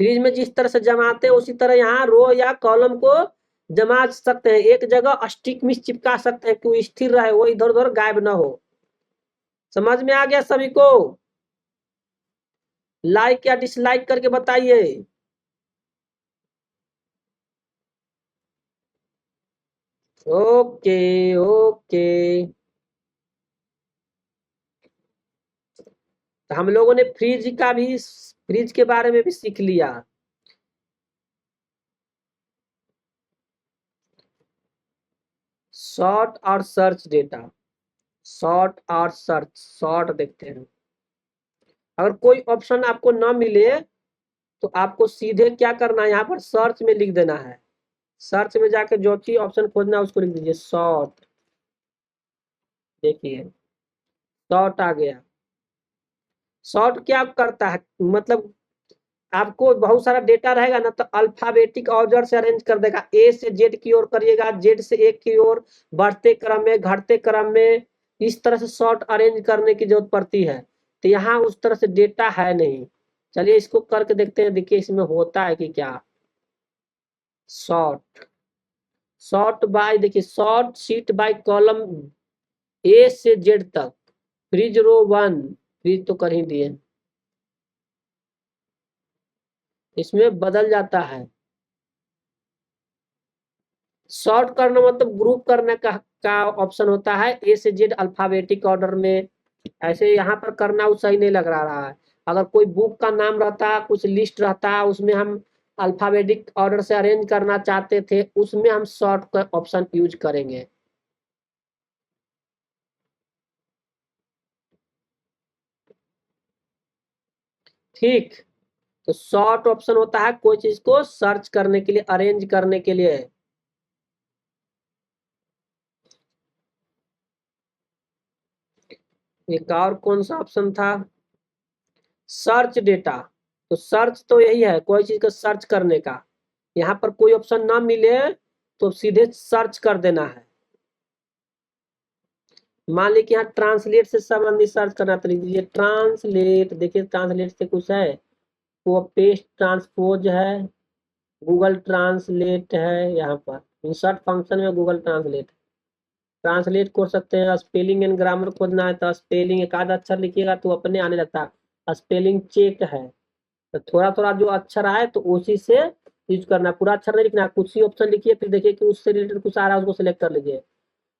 फ्रीज में जिस तरह से जमाते हैं उसी तरह यहाँ रो या कॉलम को जमा सकते हैं, एक जगह स्टिक में चिपका सकते हैं कि वो स्थिर रहे, वो इधर उधर गायब ना हो। समझ में आ गया सभी को? लाइक या डिसलाइक करके बताइए। ओके ओके, तो हम लोगों ने फ्रीज के बारे में भी सीख लिया। शॉर्ट और सर्च डेटा, शॉर्ट और सर्च। शॉर्ट देखते हैं, अगर कोई ऑप्शन आपको ना मिले तो आपको सीधे क्या करना है, यहाँ पर सर्च में लिख देना है। सर्च में जाके जो चीज ऑप्शन खोजना है उसको लिख दीजिए शॉर्ट। देखिए शॉर्ट आ गया। शॉर्ट क्या करता है, मतलब आपको बहुत सारा डेटा रहेगा ना, तो अल्फाबेटिक ऑर्डर से अरेंज कर देगा। ए से जेड की ओर करिएगा, जेड से ए की ओर, बढ़ते क्रम में, घटते क्रम में, इस तरह से शॉर्ट अरेंज करने की जरूरत पड़ती है। तो यहाँ उस तरह से डेटा है नहीं। चलिए इसको करके देखते हैं, देखिए इसमें होता है कि क्या। शॉर्ट, शॉर्ट बाय, देखिए short sheet by column A से जेड तक, फ्रीज रो 1, फ्रीज तो कर ही दिए, इसमें बदल जाता है। सॉर्ट करना मतलब ग्रुप करने का ऑप्शन होता है, ए से जेड अल्फाबेटिक ऑर्डर में। ऐसे यहाँ पर करना वो सही नहीं लग रहा है। अगर कोई बुक का नाम रहता, कुछ लिस्ट रहता, उसमें हम अल्फाबेटिक ऑर्डर से अरेंज करना चाहते थे, उसमें हम सॉर्ट का ऑप्शन यूज करेंगे। ठीक, तो सॉर्ट ऑप्शन होता है कोई चीज को सर्च करने के लिए, अरेंज करने के लिए। एक और कौन सा ऑप्शन था, सर्च डेटा। तो सर्च तो यही है, कोई चीज को सर्च करने का। यहाँ पर कोई ऑप्शन ना मिले तो सीधे सर्च कर देना है। मान लीजिए कि यहाँ ट्रांसलेट से संबंधित सर्च करना, तो लिख दीजिए ट्रांसलेट। देखिए ट्रांसलेट से कुछ है, वो पेस्ट ट्रांसपोज है, गूगल ट्रांसलेट है, यहाँ पर इंसर्ट फंक्शन में गूगल ट्रांसलेट। ट्रांसलेट कर सकते हैं। स्पेलिंग एंड ग्रामर खोजना है तो स्पेलिंग एक आधा अक्षर लिखिएगा तो अपने आने लगता है। स्पेलिंग चेक है, तो थोड़ा थोड़ा जो अक्षर आए तो उसी से यूज करना, पूरा अक्षर नहीं लिखना। कुछ ही ऑप्शन लिखिए, फिर देखिए कि उससे रिलेटेड कुछ आ रहा है उसको सिलेक्ट कर लीजिए।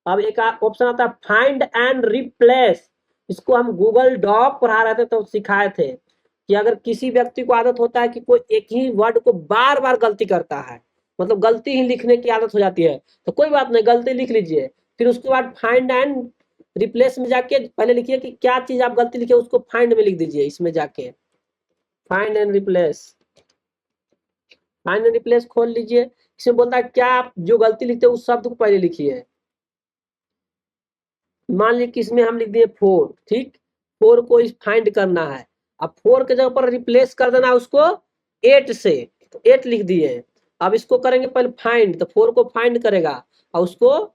अब एक ऑप्शन आता है फाइंड एंड रिप्लेस। इसको हम गूगल डॉक पढ़ा रहे थे तो सिखाए थे कि अगर किसी व्यक्ति को आदत होता है कि कोई एक ही वर्ड को बार बार गलती करता है, मतलब गलती ही लिखने की आदत हो जाती है, तो कोई बात नहीं, गलती लिख लीजिए। फिर उसके बाद फाइंड एंड रिप्लेस में जाके पहले लिखिए कि क्या चीज आप गलती लिखे, उसको फाइंड में लिख दीजिए। इसमें जाके find and replace, find and replace खोल लीजिए। इसमें बोलता है क्या आप जो गलती लिखते हैं उस शब्द को पहले लिखिए। मान लीजिए कि इसमें हम लिख दिए 4, ठीक, 4 को फाइंड करना है। अब 4 के जगह पर रिप्लेस कर देना उसको 8 से, तो 8 लिख दिए। अब इसको करेंगे पहले फाइंड, तो 4 को फाइंड करेगा और उसको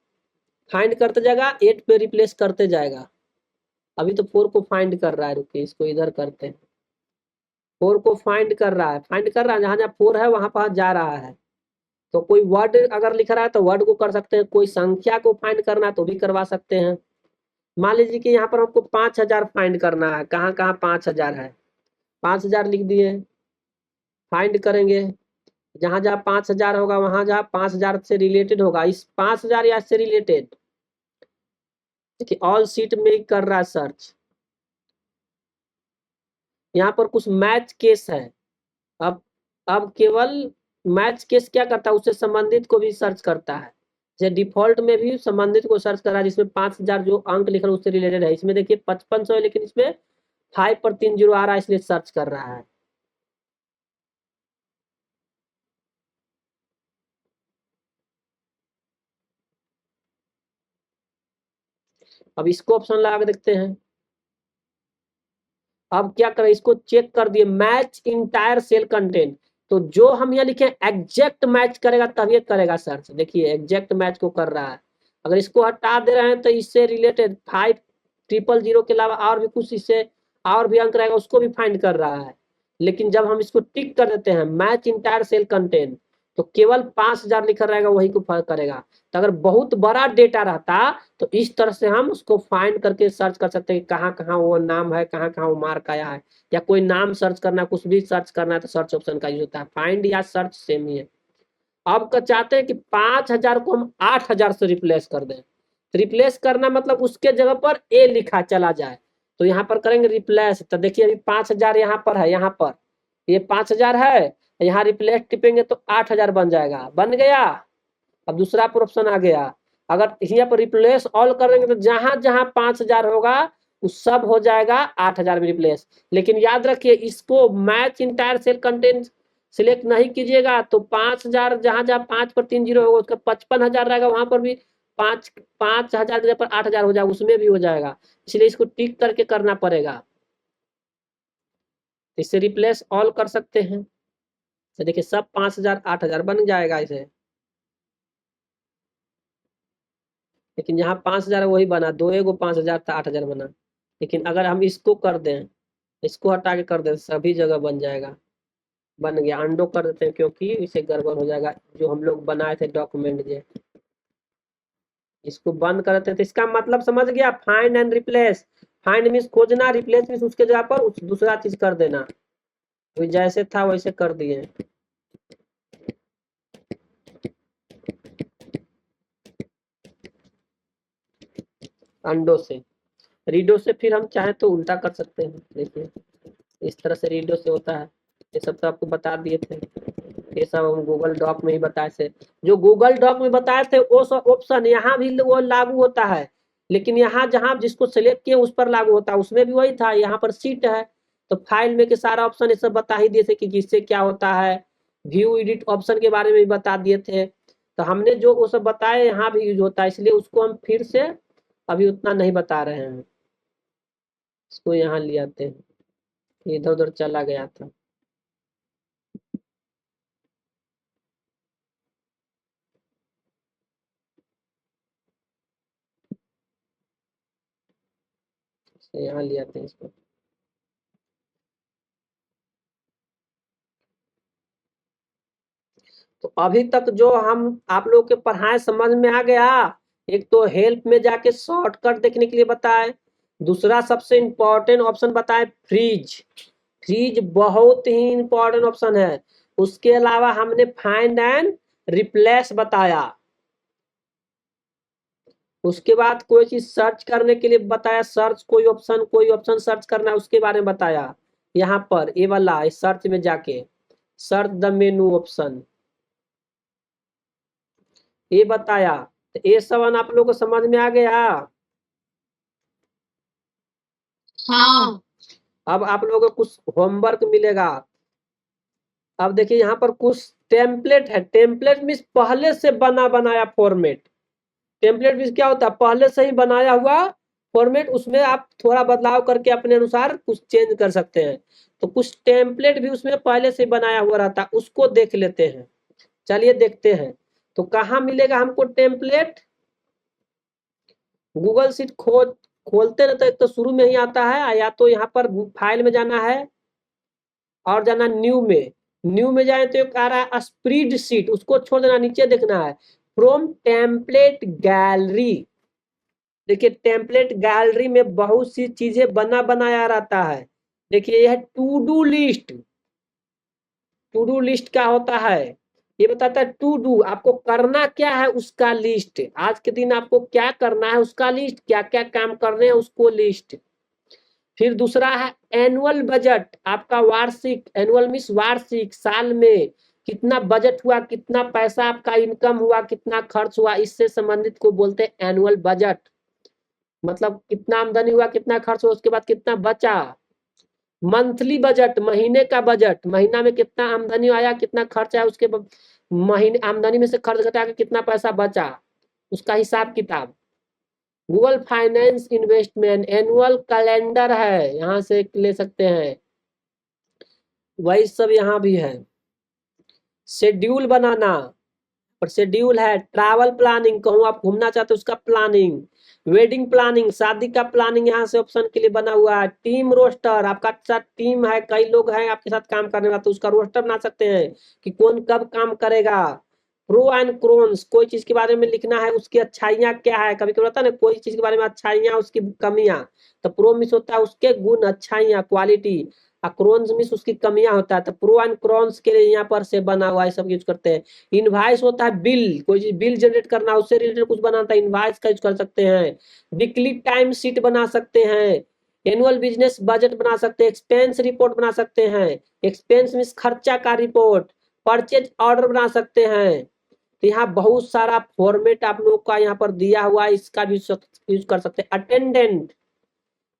फाइंड करते जाएगा, 8 पे रिप्लेस करते जाएगा। अभी तो 4 को फाइंड कर रहा है, रुकिए इसको इधर करते हैं। 4 को फाइंड कर रहा है, फाइंड कर रहा है, जहां जहां 4 है वहां पर जा रहा है। तो कोई वर्ड अगर लिख रहा है तो वर्ड को कर सकते हैं, कोई संख्या को फाइंड करना है तो भी करवा सकते हैं। मान लीजिए कि यहाँ पर हमको 5000 फाइंड करना है, कहाँ कहाँ 5000 है, 5000 लिख दिए। फाइंड करेंगे, जहां जहां 5000 होगा वहां जहां 5000 से रिलेटेड होगा, इस 5000 या से रिलेटेड, देखिए ऑल सीट में कर रहा है सर्च। यहाँ पर कुछ मैच केस है। अब केवल मैच केस क्या करता है, उससे संबंधित को भी सर्च करता है। जैसे डिफॉल्ट में भी संबंधित को सर्च करा जिसमें 5000 जो अंक लिखा है उससे रिलेटेड है। इसमें देखिए 5500 है लेकिन इसमें 5 पर 30 आ रहा है इसलिए सर्च कर रहा है। अब इसको ऑप्शन लगा के देखते हैं। अब क्या करें, इसको चेक कर दिए मैच इंटायर सेल कंटेंट, तो जो हम यहाँ लिखे एग्जैक्ट मैच करेगा तभी करेगा सर्च। देखिए एग्जैक्ट मैच को कर रहा है। अगर इसको हटा दे रहे हैं तो इससे रिलेटेड 5000 के अलावा और भी कुछ इससे और भी अंक रहेगा उसको भी फाइंड कर रहा है। लेकिन जब हम इसको टिक कर देते हैं मैच इंटायर सेल कंटेंट तो केवल 5000 लिखा रहेगा वही को फर्क करेगा। तो अगर बहुत बड़ा डेटा रहता तो इस तरह से हम उसको फाइंड करके सर्च कर सकते हैं कहाँ कहाँ वो नाम है, कहाँ कहाँ वो मार्क आया है, या कोई नाम सर्च करना, कुछ भी सर्च करना है तो सर्च ऑप्शन का यूज होता है। फाइंड या सर्च सेम ही है। अब का चाहते हैं कि 5000 को हम 8000 से रिप्लेस कर दें। रिप्लेस करना मतलब उसके जगह पर ए लिखा चला जाए, तो यहाँ पर करेंगे रिप्लेस। तो देखिए अभी 5000 यहाँ पर है, यहाँ पर ये 5000 है, यहाँ रिप्लेस टिपेंगे तो 8000 बन जाएगा। बन गया। अब दूसरा पर ऑप्शन आ गया, अगर यहाँ पर रिप्लेस ऑल करेंगे तो जहां जहां 5000 होगा उस सब हो जाएगा 8000 में रिप्लेस। लेकिन याद रखिए इसको match entire cell content select नहीं कीजिएगा तो 5000 जहां जहां 5 पर 30 होगा उसका 55,000 रहेगा, वहां पर भी 5000 के जगह पर 8000 हो जाएगा, उसमें भी हो जाएगा। इसलिए इसको टिक करके करना पड़ेगा। इससे रिप्लेस ऑल कर सकते हैं तो देखिए सब 5000 8000 बन जाएगा इसे। लेकिन यहाँ 5000 वही बना, दो एगो 5000 था 8000 बना। लेकिन अगर हम इसको कर दें, इसको हटा के कर दें सभी जगह बन जाएगा। बन गया। अंडो कर देते हैं क्योंकि इसे गड़बड़ हो जाएगा जो हम लोग बनाए थे डॉक्यूमेंट जे। इसको बंद कर देते हैं तो इसका मतलब समझ गया, find and replace. Find means खोजना, रिप्लेस मीन्स उसके जगह पर दूसरा चीज कर देना। तो जैसे था वैसे कर दिए अंडो से। रीडो से फिर हम चाहे तो उल्टा कर सकते हैं। देखिए इस तरह से रीडो से होता है। ये सब तो आपको बता दिए थे, ये सब हम गूगल डॉक में ही बताए थे। जो गूगल डॉक में बताए थे वो सब ऑप्शन यहाँ भी वो लागू होता है, लेकिन यहाँ जहाँ जिसको सिलेक्ट किए उस पर लागू होता है। उसमें भी वही था, यहाँ पर सीट है तो फाइल में के सारा ऑप्शन ये सब बता ही दिए थे कि किससे क्या होता है। व्यू एडिट ऑप्शन के बारे में भी बता दिए थे। तो हमने जो वो सब बताए यहाँ भी यूज होता है, इसलिए उसको हम फिर से अभी उतना नहीं बता रहे हैं। इसको यहाँ ले आते हैं, इधर उधर चला गया था। यहाँ ले आते हैं इसको। तो अभी तक जो हम आप लोग के पढ़ाए समझ में आ गया। एक तो हेल्प में जाके शॉर्टकट देखने के लिए बताए, दूसरा सबसे इंपॉर्टेंट ऑप्शन बताए फ्रीज। फ्रीज बहुत ही इंपॉर्टेंट ऑप्शन है। उसके अलावा हमने फाइंड एंड रिप्लेस बताया। उसके बाद कोई चीज सर्च करने के लिए बताया, सर्च कोई ऑप्शन सर्च करना है उसके बारे में बताया। यहाँ पर ये वाला सर्च में जाके सर्च द मेनू ऑप्शन ये बताया। तो ये सब आप लोगों को समझ में आ गया।
हाँ।
अब आप लोगों को कुछ होमवर्क मिलेगा। अब देखिए यहाँ पर कुछ टेम्पलेट है। टेम्पलेट मीन्स पहले से बना बनाया फॉर्मेट। टेम्पलेट मीन्स क्या होता है, पहले से ही बनाया हुआ फॉर्मेट, उसमें आप थोड़ा बदलाव करके अपने अनुसार कुछ चेंज कर सकते हैं। तो कुछ टेम्पलेट भी उसमें पहले से बनाया हुआ रहता है, उसको देख लेते हैं। चलिए देखते हैं। तो कहाँ मिलेगा हमको टेम्पलेट? गूगल शीट खोलते ना तो एक तो शुरू में ही आता है, या तो यहाँ पर फाइल में जाना है और जाना न्यू में। न्यू में जाए तो एक आ रहा है स्प्रेड शीट, उसको छोड़ देना, नीचे देखना है फ्रॉम टेम्पलेट गैलरी। देखिए टेम्पलेट गैलरी में बहुत सी चीजें बना बनाया रहता है। देखिए यह to do list. To do list क्या होता है, ये बताता है टू डू आपको करना क्या है उसका लिस्ट। आज के दिन आपको क्या करना है उसका लिस्ट, क्या क्या काम करने हैं उसको लिस्ट। फिर दूसरा है एनुअल बजट, आपका वार्षिक, एनुअल मीन्स वार्षिक, साल में कितना बजट हुआ, कितना पैसा आपका इनकम हुआ, कितना खर्च हुआ, इससे संबंधित को बोलते हैं एनुअल बजट। मतलब कितना आमदनी हुआ, कितना खर्च हुआ, उसके बाद कितना बचा। मंथली बजट, महीने का बजट, महीना में कितना आमदनी आया, कितना खर्च आया, उसके महीने आमदनी में से खर्च घटा के कितना पैसा बचा, उसका हिसाब किताब। Google finance investment annual calendar है, यहाँ से ले सकते हैं, वही सब यहाँ भी है। शेड्यूल बनाना, और शेड्यूल है ट्रैवल प्लानिंग, कहूँ आप घूमना चाहते हो उसका प्लानिंग, वेडिंग प्लानिंग, शादी का प्लानिंग यहाँ से ऑप्शन के लिए बना हुआ है। टीम रोस्टर, आपका साथ टीम है, कई लोग हैं आपके साथ काम करने वाला, तो उसका रोस्टर बना सकते हैं कि कौन कब काम करेगा। प्रो एंड क्रोन्स, कोई चीज के बारे में लिखना है, उसकी अच्छाइयाँ क्या है, कभी कभी होता है ना कोई चीज के बारे में अच्छाइयाँ उसकी कमियां, तो प्रो मिस होता है उसके गुण, अच्छाइयाँ, क्वालिटी, क्रोन्स मिस उसकी कमियां होता है। तो प्रो एंड क्रोन्स के लिए यहाँ पर से बना हुआ है, सब यूज करते हैं। इनवाइस होता है बिल, कोई चीज बिल जनरेट करना, उससे रिलेटेड कुछ बनाना, इनवाइस का यूज कर सकते हैं। वीकली टाइम शीट बना सकते हैं, एनुअल बिजनेस बजट बना सकते हैं, एक्सपेंस रिपोर्ट बना सकते हैं, एक्सपेंस मीन्स खर्चा का रिपोर्ट, परचेज ऑर्डर बना सकते हैं। तो यहाँ बहुत सारा फॉर्मेट आप लोगों का यहाँ पर दिया हुआ है, इसका भी यूज कर सकते हैं।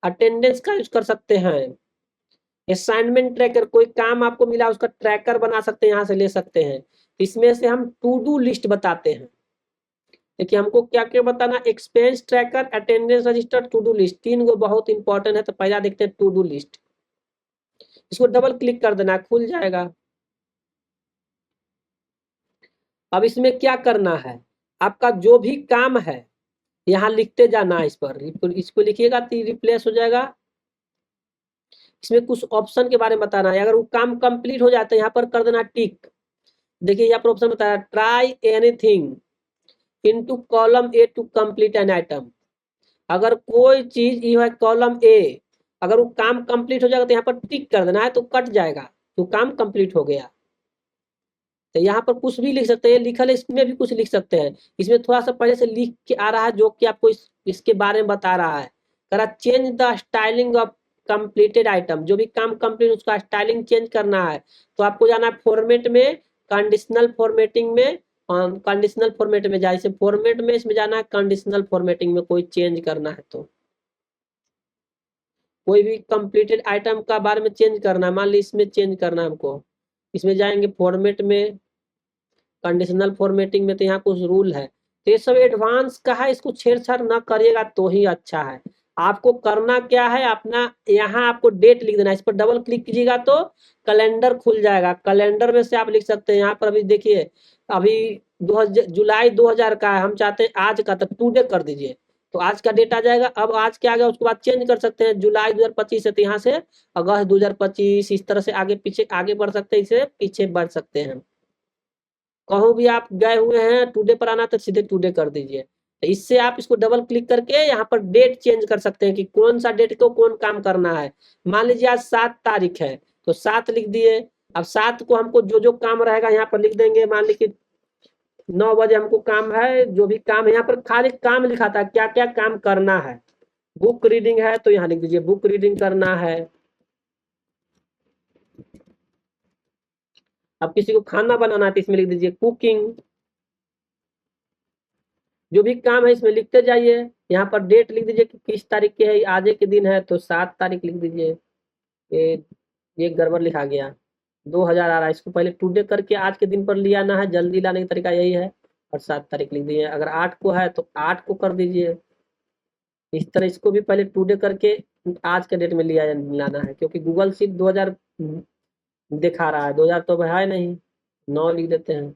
अटेंडेंस का यूज कर सकते हैं। असाइनमेंट ट्रैकर, कोई काम आपको मिला उसका ट्रैकर बना सकते हैं, यहाँ से ले सकते हैं। इसमें से हम टू डू लिस्ट बताते हैं। देखिए हमको क्या क्या बताना, expense tracker, attendance register, to do list, तीन गो बहुत इंपॉर्टेंट है। तो पहला देखते हैं टू डू लिस्ट, इसको डबल क्लिक कर देना, खुल जाएगा। अब इसमें क्या करना है, आपका जो भी काम है यहाँ लिखते जाना है, इस पर इसको लिखिएगा तो रिप्लेस हो जाएगा। इसमें कुछ ऑप्शन के बारे में बताना है, अगर वो काम कंप्लीट हो जाता है यहाँ पर कर देना टिक। देखिए यहाँ पर ऑप्शन बताया try anything into column A to complete an item. अगर कोई चीज ये है कॉलम ए, अगर वो काम कंप्लीट हो जाएगा तो यहाँ पर टिक कर देना है, तो कट जाएगा, तो काम कंप्लीट हो गया। तो यहाँ पर कुछ भी लिख सकते हैं, लिखल है इसमें भी कुछ लिख सकते हैं। इसमें थोड़ा सा पहले से लिख के आ रहा है जो कि आपको इसके बारे में बता रहा है। करा change the styling of completed item, जो भी काम कंप्लीट उसका स्टाइलिंग चेंज करना है, तो आपको जाना है फॉर्मेट में, कंडीशनल फॉर्मेटिंग में, कंडीशनल फॉर्मेट में जाए, फॉर्मेट में इसमें जाना है, कंडीशनल फॉर्मेटिंग में कोई चेंज करना है तो कोई भी कंप्लीटेड आइटम का बारे में चेंज करना है, मान ली इसमें चेंज करना है हमको, इसमें जाएंगे फॉर्मेट में, कंडीशनल फॉर्मेटिंग में, तो यहाँ कुछ रूल है। तो ये सब एडवांस का है, इसको छेड़छाड़ ना करिएगा तो ही अच्छा है। आपको करना क्या है, अपना यहाँ आपको डेट लिख देना है, इस पर डबल क्लिक कीजिएगा तो कैलेंडर खुल जाएगा। कैलेंडर में से आप लिख सकते हैं, यहाँ पर अभी देखिए अभी जुलाई 2000 का है, हम चाहते हैं आज का, तो टुडे कर दीजिए, तो आज का डेट आ जाएगा। अब आज क्या आ गया उसके बाद चेंज कर सकते हैं, जुलाई 2025 है तो यहाँ से अगस्त 2025, इस तरह से आगे पीछे आगे बढ़ सकते हैं, इसे पीछे बढ़ सकते हैं। कहूँ भी आप गए हुए हैं टुडे पर आना तो सीधे टुडे कर दीजिए। तो इससे आप इसको डबल क्लिक करके यहाँ पर डेट चेंज कर सकते हैं कि कौन सा डेट को कौन काम करना है। मान लीजिए आज 7 तारीख है तो 7 लिख दिए। अब 7 को हमको जो जो काम रहेगा यहाँ पर लिख देंगे, मान लीजिए 9 बजे हमको काम है, जो भी काम है यहाँ पर खाली काम लिखा था, क्या क्या काम करना है। बुक रीडिंग है तो यहाँ लिख दीजिए बुक रीडिंग करना है। अब किसी को खाना बनाना है तो इसमें लिख दीजिए कुकिंग। जो भी काम है इसमें लिखते जाइए, यहाँ पर डेट लिख दीजिए कि किस तारीख के है, आज के दिन है तो 7 तारीख लिख दीजिए। ये गड़बड़ लिखा गया, 2000 आ रहा है, इसको पहले टुडे करके आज के दिन पर ले आना है, जल्दी लाने का तरीका यही है। और 7 तारीख लिख दीजिए, अगर 8 को है तो 8 को कर दीजिए। इस तरह इसको भी पहले टुडे करके आज के डेट में लाना है, क्योंकि गूगल शीट 2000 दिखा रहा है, 2000 तो है नहीं, 9 लिख देते हैं।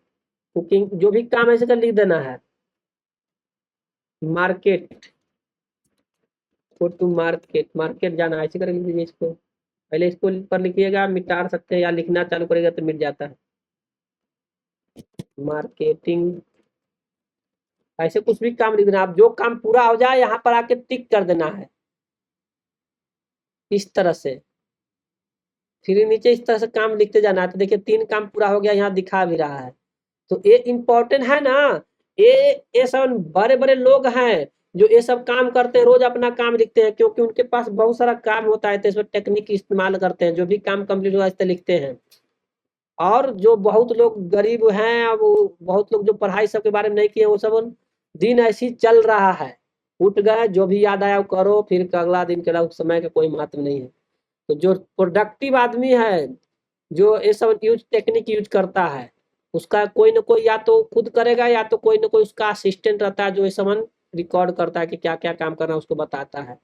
कुकिंग, जो भी काम है इसका लिख देना है। Market, go to market, market जाना है, ऐसे करके लिख दीजिए इसको। पहले इसको पर लिखिएगा, मिटा सकते हैं या लिखना चालू करेगा तो मिट जाता है। मार्केटिंग, ऐसे कुछ भी काम लिख देना, आप जो काम पूरा हो जाए यहाँ पर आके टिक कर देना है इस तरह से। फिर नीचे इस तरह से काम लिखते जाना है। तो देखिए 3 काम पूरा हो गया, यहाँ दिखा भी रहा है। तो ये इम्पोर्टेंट है ना, ये सब बड़े बड़े लोग हैं जो ये सब काम करते हैं, रोज अपना काम लिखते हैं, क्योंकि उनके पास बहुत सारा काम होता है, तो इसमें टेक्निक इस्तेमाल करते हैं। जो भी काम कंप्लीट हुआ इस तरह लिखते हैं। और जो बहुत लोग गरीब हैं, वो बहुत लोग जो पढ़ाई सबके बारे में नहीं किए, वो सब दिन ऐसी चल रहा है, उठ गए जो भी याद आया वो करो, फिर अगला दिन के लिए समय का कोई महत्व नहीं है। तो जो प्रोडक्टिव आदमी है, जो ये सब टेक्निक यूज करता है, उसका कोई ना कोई या तो खुद करेगा या तो कोई ना कोई उसका असिस्टेंट रहता है जो ये सब रिकॉर्ड करता है कि क्या क्या काम करना है, उसको बताता है।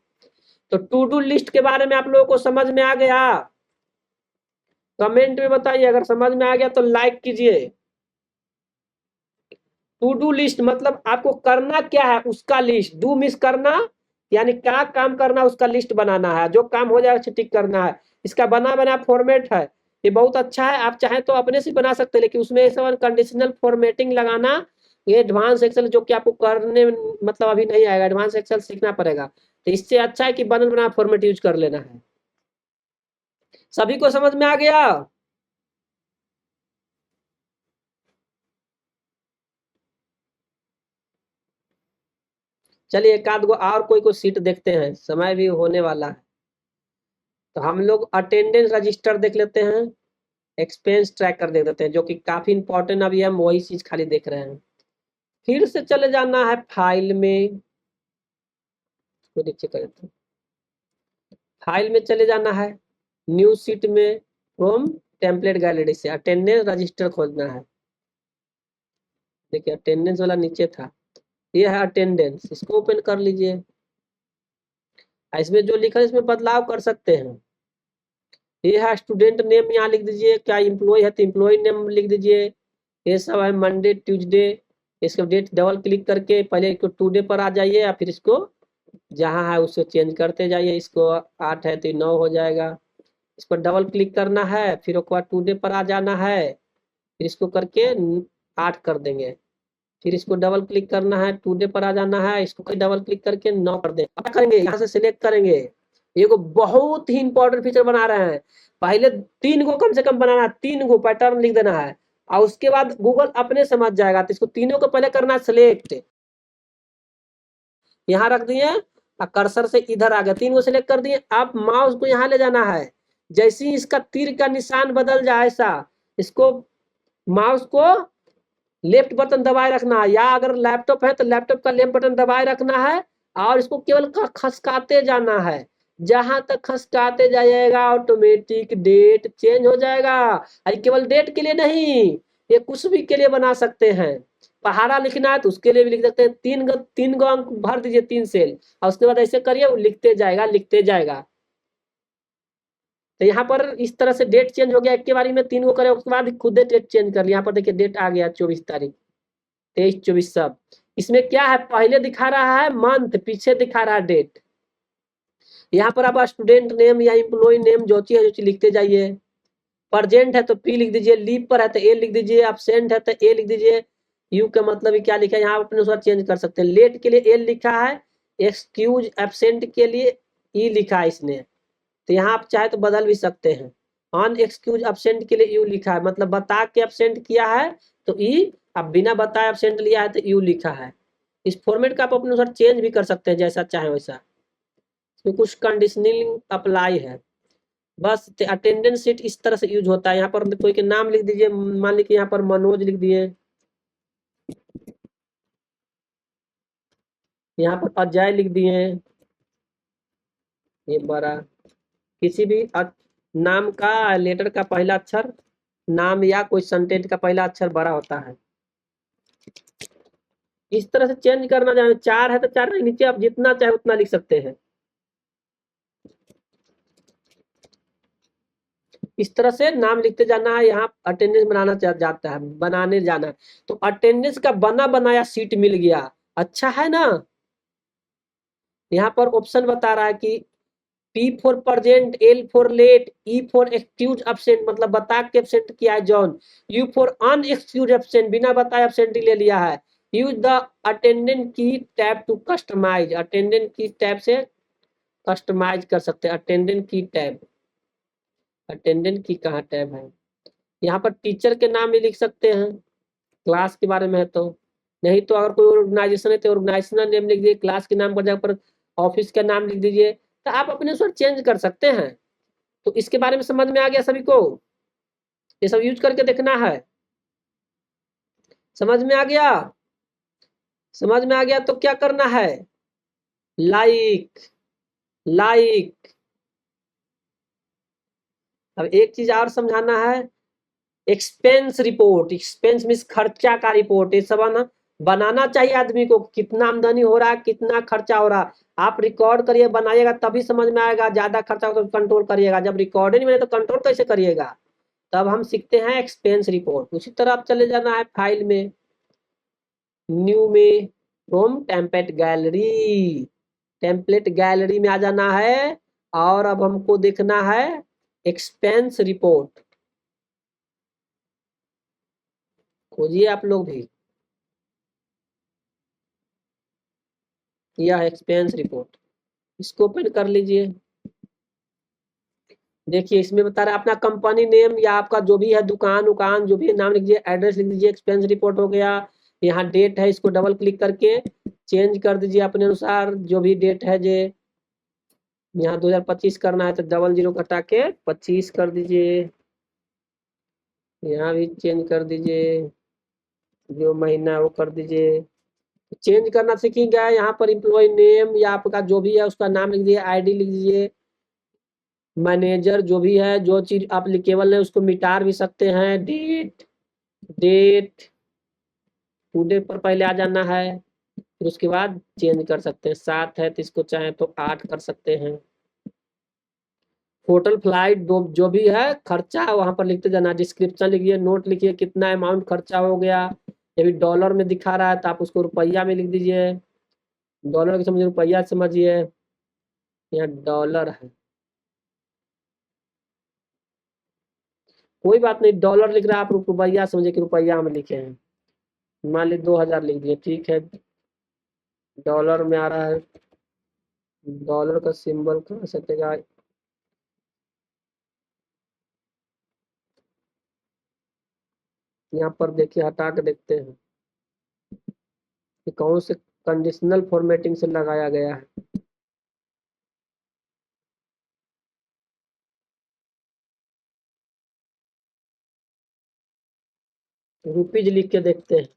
तो टू डू लिस्ट के बारे में आप लोगों को समझ में आ गया? कमेंट में बताइए, अगर समझ में आ गया तो लाइक कीजिए। टू डू लिस्ट मतलब आपको करना क्या है उसका लिस्ट, डू मिस करना यानी क्या काम करना उसका लिस्ट बनाना है, जो काम हो जाए टिक करना है। इसका बना बना फॉर्मेट है, ये बहुत अच्छा है। आप चाहें तो अपने से बना सकते हैं, लेकिन उसमें सब कंडीशनल फॉर्मेटिंग लगाना, ये एडवांस एक्सेल जो कि आपको करने मतलब अभी नहीं आएगा, एडवांस एक्सेल सीखना पड़ेगा। तो इससे अच्छा है कि बना बना फॉर्मेट यूज कर लेना है। सभी को समझ में आ गया? चलिए एक आध गो और कोई सीट देखते हैं, समय भी होने वाला है। तो हम लोग अटेंडेंस रजिस्टर देख लेते हैं, एक्सपेंस ट्रैकर देख लेते हैं, जो कि काफी इंपॉर्टेंट, अभी हम वही चीज खाली देख रहे हैं। फिर से चले जाना है फाइल में, तो नीचे कर देते हैं। फाइल में चले जाना है, न्यू सीट में फ्रॉम टेम्पलेट गैलरी से अटेंडेंस रजिस्टर खोजना है। देखिए अटेंडेंस वाला नीचे था, ये है अटेंडेंस, इसको ओपन कर लीजिए। इसमें जो लिखा है इसमें बदलाव कर सकते हैं। ये है स्टूडेंट नेम, यहाँ लिख दीजिए, क्या इम्प्लॉय है तो इम्प्लॉय नेम लिख दीजिए। ये सब है मंडे ट्यूसडे, इसको डेट डबल क्लिक करके पहले इसको टुडे पर आ जाइए, या फिर इसको जहाँ है उसको चेंज करते जाइए। इसको 8 है तो 9 हो जाएगा। इस पर डबल क्लिक करना है, फिर उसके बाद टुडे पर आ जाना है, फिर इसको करके 8 कर देंगे। फिर इसको डबल क्लिक करना है, टुडे पर आ जाना है, इसको डबल क्लिक करके 9 कर देंगे। क्या करेंगे, यहाँ से सिलेक्ट करेंगे। ये को बहुत ही इंपॉर्टेंट फीचर बना रहे हैं। पहले 3 गो कम से कम बनाना है, 3 गो पैटर्न लिख देना है, और उसके बाद गूगल अपने समझ जाएगा। तो इसको तीनों को पहले करना है सिलेक्ट, यहाँ रख दिए और कर्सर से इधर आ गया, 3 गो सिलेक्ट कर दिए। अब माउस को यहाँ ले जाना है, जैसे ही इसका तीर का निशान बदल जाए ऐसा, इसको माउस को लेफ्ट बटन दबाए रखना है, या अगर लैपटॉप है तो लैपटॉप का लेफ्ट बटन दबाए रखना है, और इसको केवल खसकाते जाना है। जहां तक खसकाते जाइएगा ऑटोमेटिक डेट चेंज हो जाएगा। केवल डेट के लिए नहीं, ये कुछ भी के लिए बना सकते हैं। पहाड़ा लिखना है तो उसके लिए भी लिख सकते हैं। 3 गो अंक भर दीजिए, 3 सेल, और उसके बाद ऐसे करिए, वो लिखते जाएगा लिखते जाएगा। तो यहाँ पर इस तरह से डेट चेंज हो गया, एक के बारी में 3 गो करे, उसके बाद खुद डेट चेंज कर लिया। यहाँ पर देखिए डेट आ गया 24 तारीख, 23 24 सब। इसमें क्या है, पहले दिखा रहा है मंथ, पीछे दिखा रहा है डेट। यहाँ पर आप स्टूडेंट नेम या एम्प्लॉय नेम जो चीज लिखते जाइए। प्रेजेंट है तो पी लिख दीजिए, लीव पर है तो ए लिख दीजिए, एब्सेंट है तो ए लिख दीजिए। यू का मतलब क्या लिखा है, यहाँ अपने अनुसार चेंज कर सकते हैं। लेट के लिए एल लिखा है, एक्सक्यूज एब्सेंट के लिए ई लिखा है इसने, तो यहाँ आप चाहे तो बदल भी सकते हैं। अन एक्सक्यूज एब्सेंट के लिए यू लिखा है, मतलब बता के एब्सेंट किया है तो ई, अब बिना बताए एब्सेंट लिया है तो यू लिखा है। इस फॉर्मेट का आप अपने अनुसार चेंज भी कर सकते हैं, जैसा चाहे वैसा। इसमें कुछ कंडीशनिंग अप्लाई है बस। अटेंडेंस शीट इस तरह से यूज होता है। यहाँ पर कोई के नाम लिख दीजिए, मान लीजिए यहाँ पर मनोज लिख दिए, यहाँ पर अजय लिख दिए, ये बड़ा, किसी भी नाम का लेटर का पहला अक्षर, नाम या कोई सेंटेंस का पहला अक्षर बड़ा होता है। इस तरह से चेंज करना चाहे, 4 है तो 4 के नीचे आप जितना चाहे उतना लिख सकते हैं। इस तरह से नाम लिखते जाना है। यहाँ अटेंडेंस बनाना जाता है, बनाने जाना है। तो अटेंडेंस का बना बनाया सीट मिल गया, अच्छा है ना। यहाँ पर ऑप्शन बता रहा है कि P for present, L for late, E for excuse absent, मतलब बता के एब्सेंट किया है John. U for unexcuse absent, बिना बताए एब्सेंट ले लिया है। यूज द अटेंडेंट की टैब टू कस्टमाइज, अटेंडेंट की टैब से कस्टमाइज कर सकते हैं। अटेंडेंट की टैब, अटेंडेंट की कहाँ टैब है, यहाँ पर टीचर के नाम भी लिख सकते हैं, क्लास के बारे में है तो। नहीं तो अगर कोई ऑर्गेनाइजेशन है तो ऑर्गेनाइजेशनल नेम लिख दीजिए, क्लास के नाम पर जगह पर ऑफिस का नाम लिख दीजिए, तो आप अपने अनुसार चेंज कर सकते हैं। तो इसके बारे में समझ में आ गया सभी को? ये सब यूज करके देखना है। समझ में आ गया? समझ में आ गया तो क्या करना है? Like like. अब एक चीज और समझाना है, एक्सपेंस रिपोर्ट। एक्सपेंस मीन्स खर्चा का रिपोर्ट। ये सब ना बनाना चाहिए आदमी को, कितना आमदनी हो रहा है, कितना खर्चा हो रहा है। आप रिकॉर्ड करिए, बनाइएगा तभी समझ में आएगा। ज्यादा खर्चा हो तो कंट्रोल करिएगा, जब रिकॉर्ड नहीं बने तो कंट्रोल कैसे करिएगा? तब हम सीखते हैं एक्सपेंस रिपोर्ट। उसी तरह आप चले जाना है फाइल में, न्यू में, from template gallery. Template gallery में आ जाना है और अब हमको देखना है एक्सपेंस रिपोर्ट। खोजिए आप लोग भी, यह एक्सपेंस रिपोर्ट, इसको ओपन कर लीजिए। देखिए इसमें बता रहा है अपना कंपनी नेम या आपका जो भी है, दुकान उकान जो भी है, नाम लिख दीजिए, एड्रेस लिख दीजिए। एक्सपेंस रिपोर्ट हो गया। यहाँ डेट है, इसको डबल क्लिक करके चेंज कर दीजिए अपने अनुसार, जो भी डेट है। जे यहाँ 2025 करना है तो 00 घटा के 25 कर दीजिए। यहाँ भी चेंज कर दीजिए, जो महीना है वो कर दीजिए। चेंज करना सीखेंगे। यहाँ पर इम्प्लॉय नेम या आपका जो भी है उसका नाम लिख दीजिए, आईडी लिख दीजिए, मैनेजर जो भी है, जो चीज एप्लीकेबल है उसको मिटा भी सकते हैं। डेट डेट टुडे पर पहले आ जाना है, फिर उसके बाद चेंज कर सकते हैं। 7 है तो इसको चाहे तो 8 कर सकते हैं। होटल फ्लाइट जो भी है खर्चा वहां पर लिखते जाना। डिस्क्रिप्शन लिखिए, नोट लिखिए कितना अमाउंट खर्चा हो गया। यदि डॉलर में दिखा रहा है तो आप उसको रुपया में लिख दीजिए। डॉलर की समझिए, रुपया समझिए। यहाँ डॉलर है, कोई बात नहीं, डॉलर लिख रहा है आप रुपया समझिए कि रुपया में लिखे हैं। मान ली 2000 लिख दिए, ठीक है। डॉलर में आ रहा है, डॉलर का सिंबल कहाँ सटेगा? यहाँ पर देखिए, हटा के देखते हैं कि कौन से कंडीशनल फॉर्मेटिंग से लगाया गया है। रुपीज लिख के देखते हैं।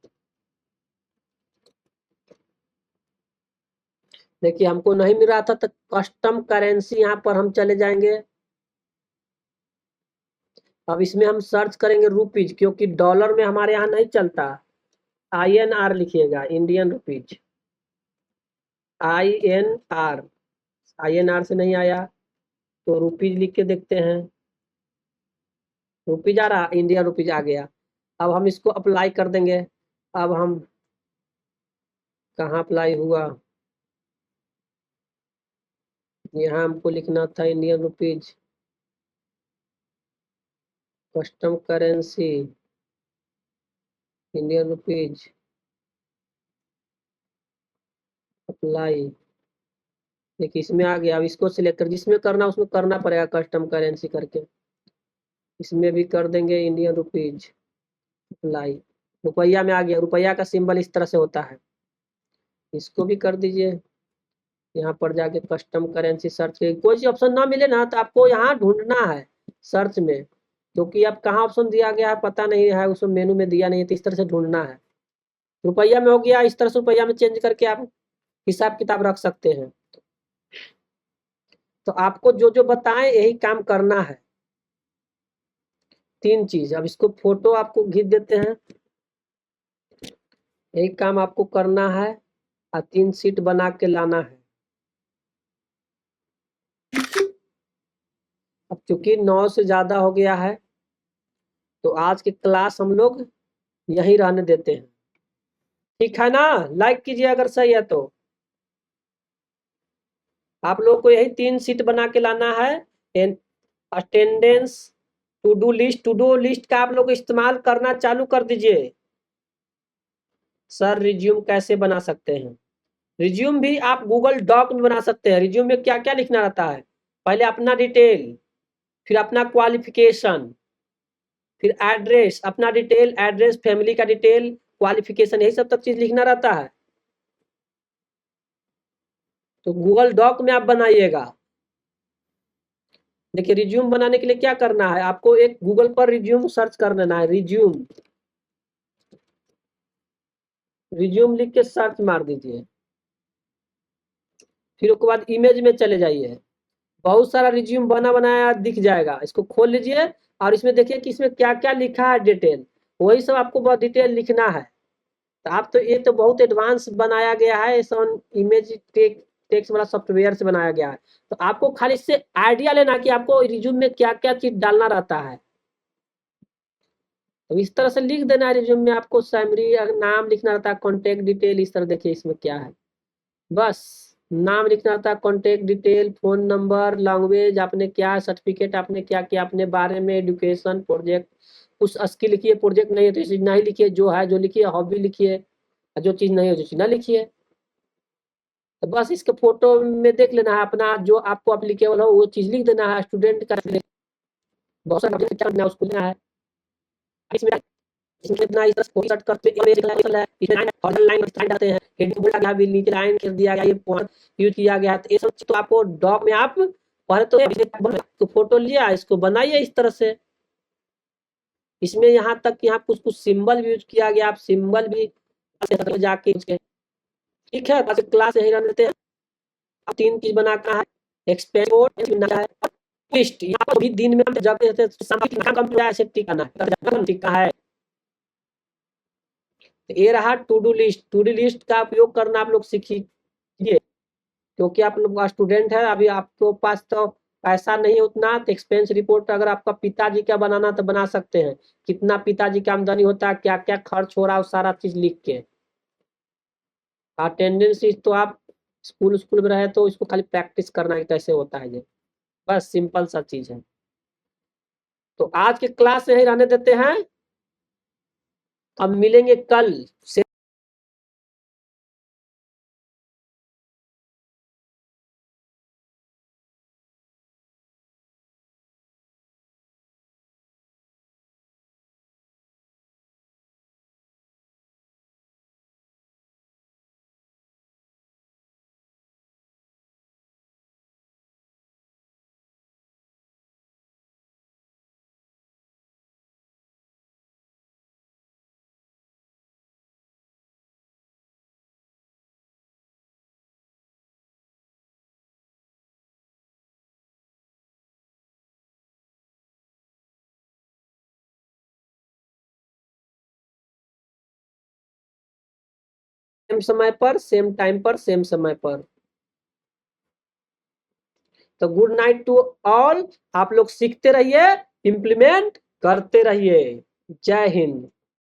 देखिए हमको नहीं मिल रहा था तो कस्टम करेंसी यहाँ पर हम चले जाएंगे। अब इसमें हम सर्च करेंगे रुपीज, क्योंकि डॉलर में हमारे यहाँ नहीं चलता। INR लिखिएगा, इंडियन रुपीज। INR, INR से नहीं आया तो रुपीज लिख के देखते हैं। रुपीज आ रहा, इंडियन रुपीज आ गया। अब हम इसको अप्लाई कर देंगे। अब हम कहाँ अप्लाई हुआ, यहाँ हमको लिखना था Indian rupees, custom currency, Indian rupees, apply. देखिए इसमें आ गया। अब इसको सिलेक्ट कर, जिसमें करना उसमें करना पड़ेगा कस्टम करेंसी करके। इसमें भी कर देंगे इंडियन रुपीज, अप्लाई। रुपया में आ गया, रुपया का सिंबल इस तरह से होता है। इसको भी कर दीजिए। यहाँ पर जाके कस्टम करेंसी सर्च करिए। कोई सी ऑप्शन ना मिले ना तो आपको यहाँ ढूंढना है सर्च में, क्योंकि अब कहाँ ऑप्शन दिया गया है पता नहीं है, उसमें मेनू में दिया नहीं है, तो इस तरह से ढूंढना है। रुपया में हो गया, इस तरह से रुपया में चेंज करके आप हिसाब किताब रख सकते हैं। तो आपको जो जो बताएं यही काम करना है। 3 चीज। अब इसको फोटो आपको खींच देते हैं, यही काम आपको करना है। और 3 सीट बना के लाना है। अब चूंकि 9 से ज्यादा हो गया है तो आज की क्लास हम लोग यहीं रहने देते हैं, ठीक है ना? लाइक कीजिए अगर सही है तो। आप लोग को यही 3 सीट बना के लाना है। अटेंडेंस, टू डू लिस्ट का आप लोग इस्तेमाल करना चालू कर दीजिए। सर रिज्यूम कैसे बना सकते हैं? रिज्यूम भी आप गूगल डॉक में बना सकते हैं। रिज्यूम में क्या क्या लिखना रहता है? पहले अपना डिटेल, फिर अपना क्वालिफिकेशन, फिर एड्रेस, अपना डिटेल, एड्रेस, फैमिली का डिटेल, क्वालिफिकेशन, यही सब तक चीज लिखना रहता है। तो गूगल डॉक में आप बनाइएगा। देखिए रिज्यूम बनाने के लिए क्या करना है, आपको एक गूगल पर रिज्यूम सर्च कर लेना है, रिज्यूम रिज्यूम लिख के सर्च मार दीजिए। फिर उसके बाद इमेज में चले जाइए, बहुत सारा रिज्यूम बना बनाया दिख जाएगा, इसको खोल लीजिए और इसमें देखिए कि इसमें क्या क्या लिखा है डिटेल, वही सब आपको बहुत डिटेल लिखना है। तो आप तो ये तो बहुत एडवांस बनाया गया है, इमेज टेक्स्ट वाला सॉफ्टवेयर से बनाया गया है। तो आपको खाली इससे आइडिया लेना कि आपको रिज्यूम में क्या क्या चीज डालना रहता है। तो इस तरह से लिख देना है रिज्यूम में, आपको सैमरी नाम लिखना रहता है, कॉन्टेक्ट डिटेल, इस तरह देखिए इसमें क्या है, बस नाम लिखना था, contact detail, phone number, language आपने क्या, सर्टिफिकेट आपने क्या किया अपने बारे में, एजुकेशन, प्रोजेक्ट, कुछ स्किल लिखिए, प्रोजेक्ट नहीं है तो चीज नहीं लिखिए, जो है जो लिखिए, हॉबी लिखिए, जो चीज नहीं है जो चीज ना लिखिए। तो बस इसके फोटो में देख लेना है अपना, जो आपको एप्लीकेबल हो वो चीज लिख देना है। स्टूडेंट का बहुत सारा क्या करना है उसको लेना है, इसमें कितना इस सर्च करते हैं, है इसमें लाइन स्टाइल डालते हैं, हेडिंग बोला गया भी, नीचे लाइन कर दिया गया, ये पॉइंट यूज किया गया, तो ये सब तो आपको डॉक में आप पहले तो फोटो लिया, इसको बनाइए इस तरह से। इसमें यहाँ तक यहाँ कुछ कुछ सिंबल भी यूज किया गया, आप सिंबल भी जाके ठीक है। बस क्लास यही रहने देते हैं। अब 3 चीज बनाना है, एक्सपेंड है, लिस्ट, यहाँ पर भी दिन में जब ऐसे टिकाना है। तो ये रहा to do list, to do list का उपयोग करना आप लोग सीखिए, क्योंकि आप लोग स्टूडेंट है, अभी आपके पास तो पैसा नहीं है उतना, तो एक्सपेंस रिपोर्ट अगर आपका पिताजी का बनाना तो बना सकते हैं, कितना पिताजी का आमदनी होता है, क्या क्या खर्च हो रहा है, सारा चीज लिख के। अटेंडेंस तो आप स्कूल स्कूल में रहे तो इसको खाली प्रैक्टिस करना है कैसे होता है ये, बस सिंपल सा चीज है। तो आज के क्लास यही रहने देते हैं, अब मिलेंगे कल से। सेम समय पर, सेम टाइम पर, सेम समय पर। तो गुड नाइट टू ऑल, आप लोग सीखते रहिए, इंप्लीमेंट करते रहिए। जय हिंद।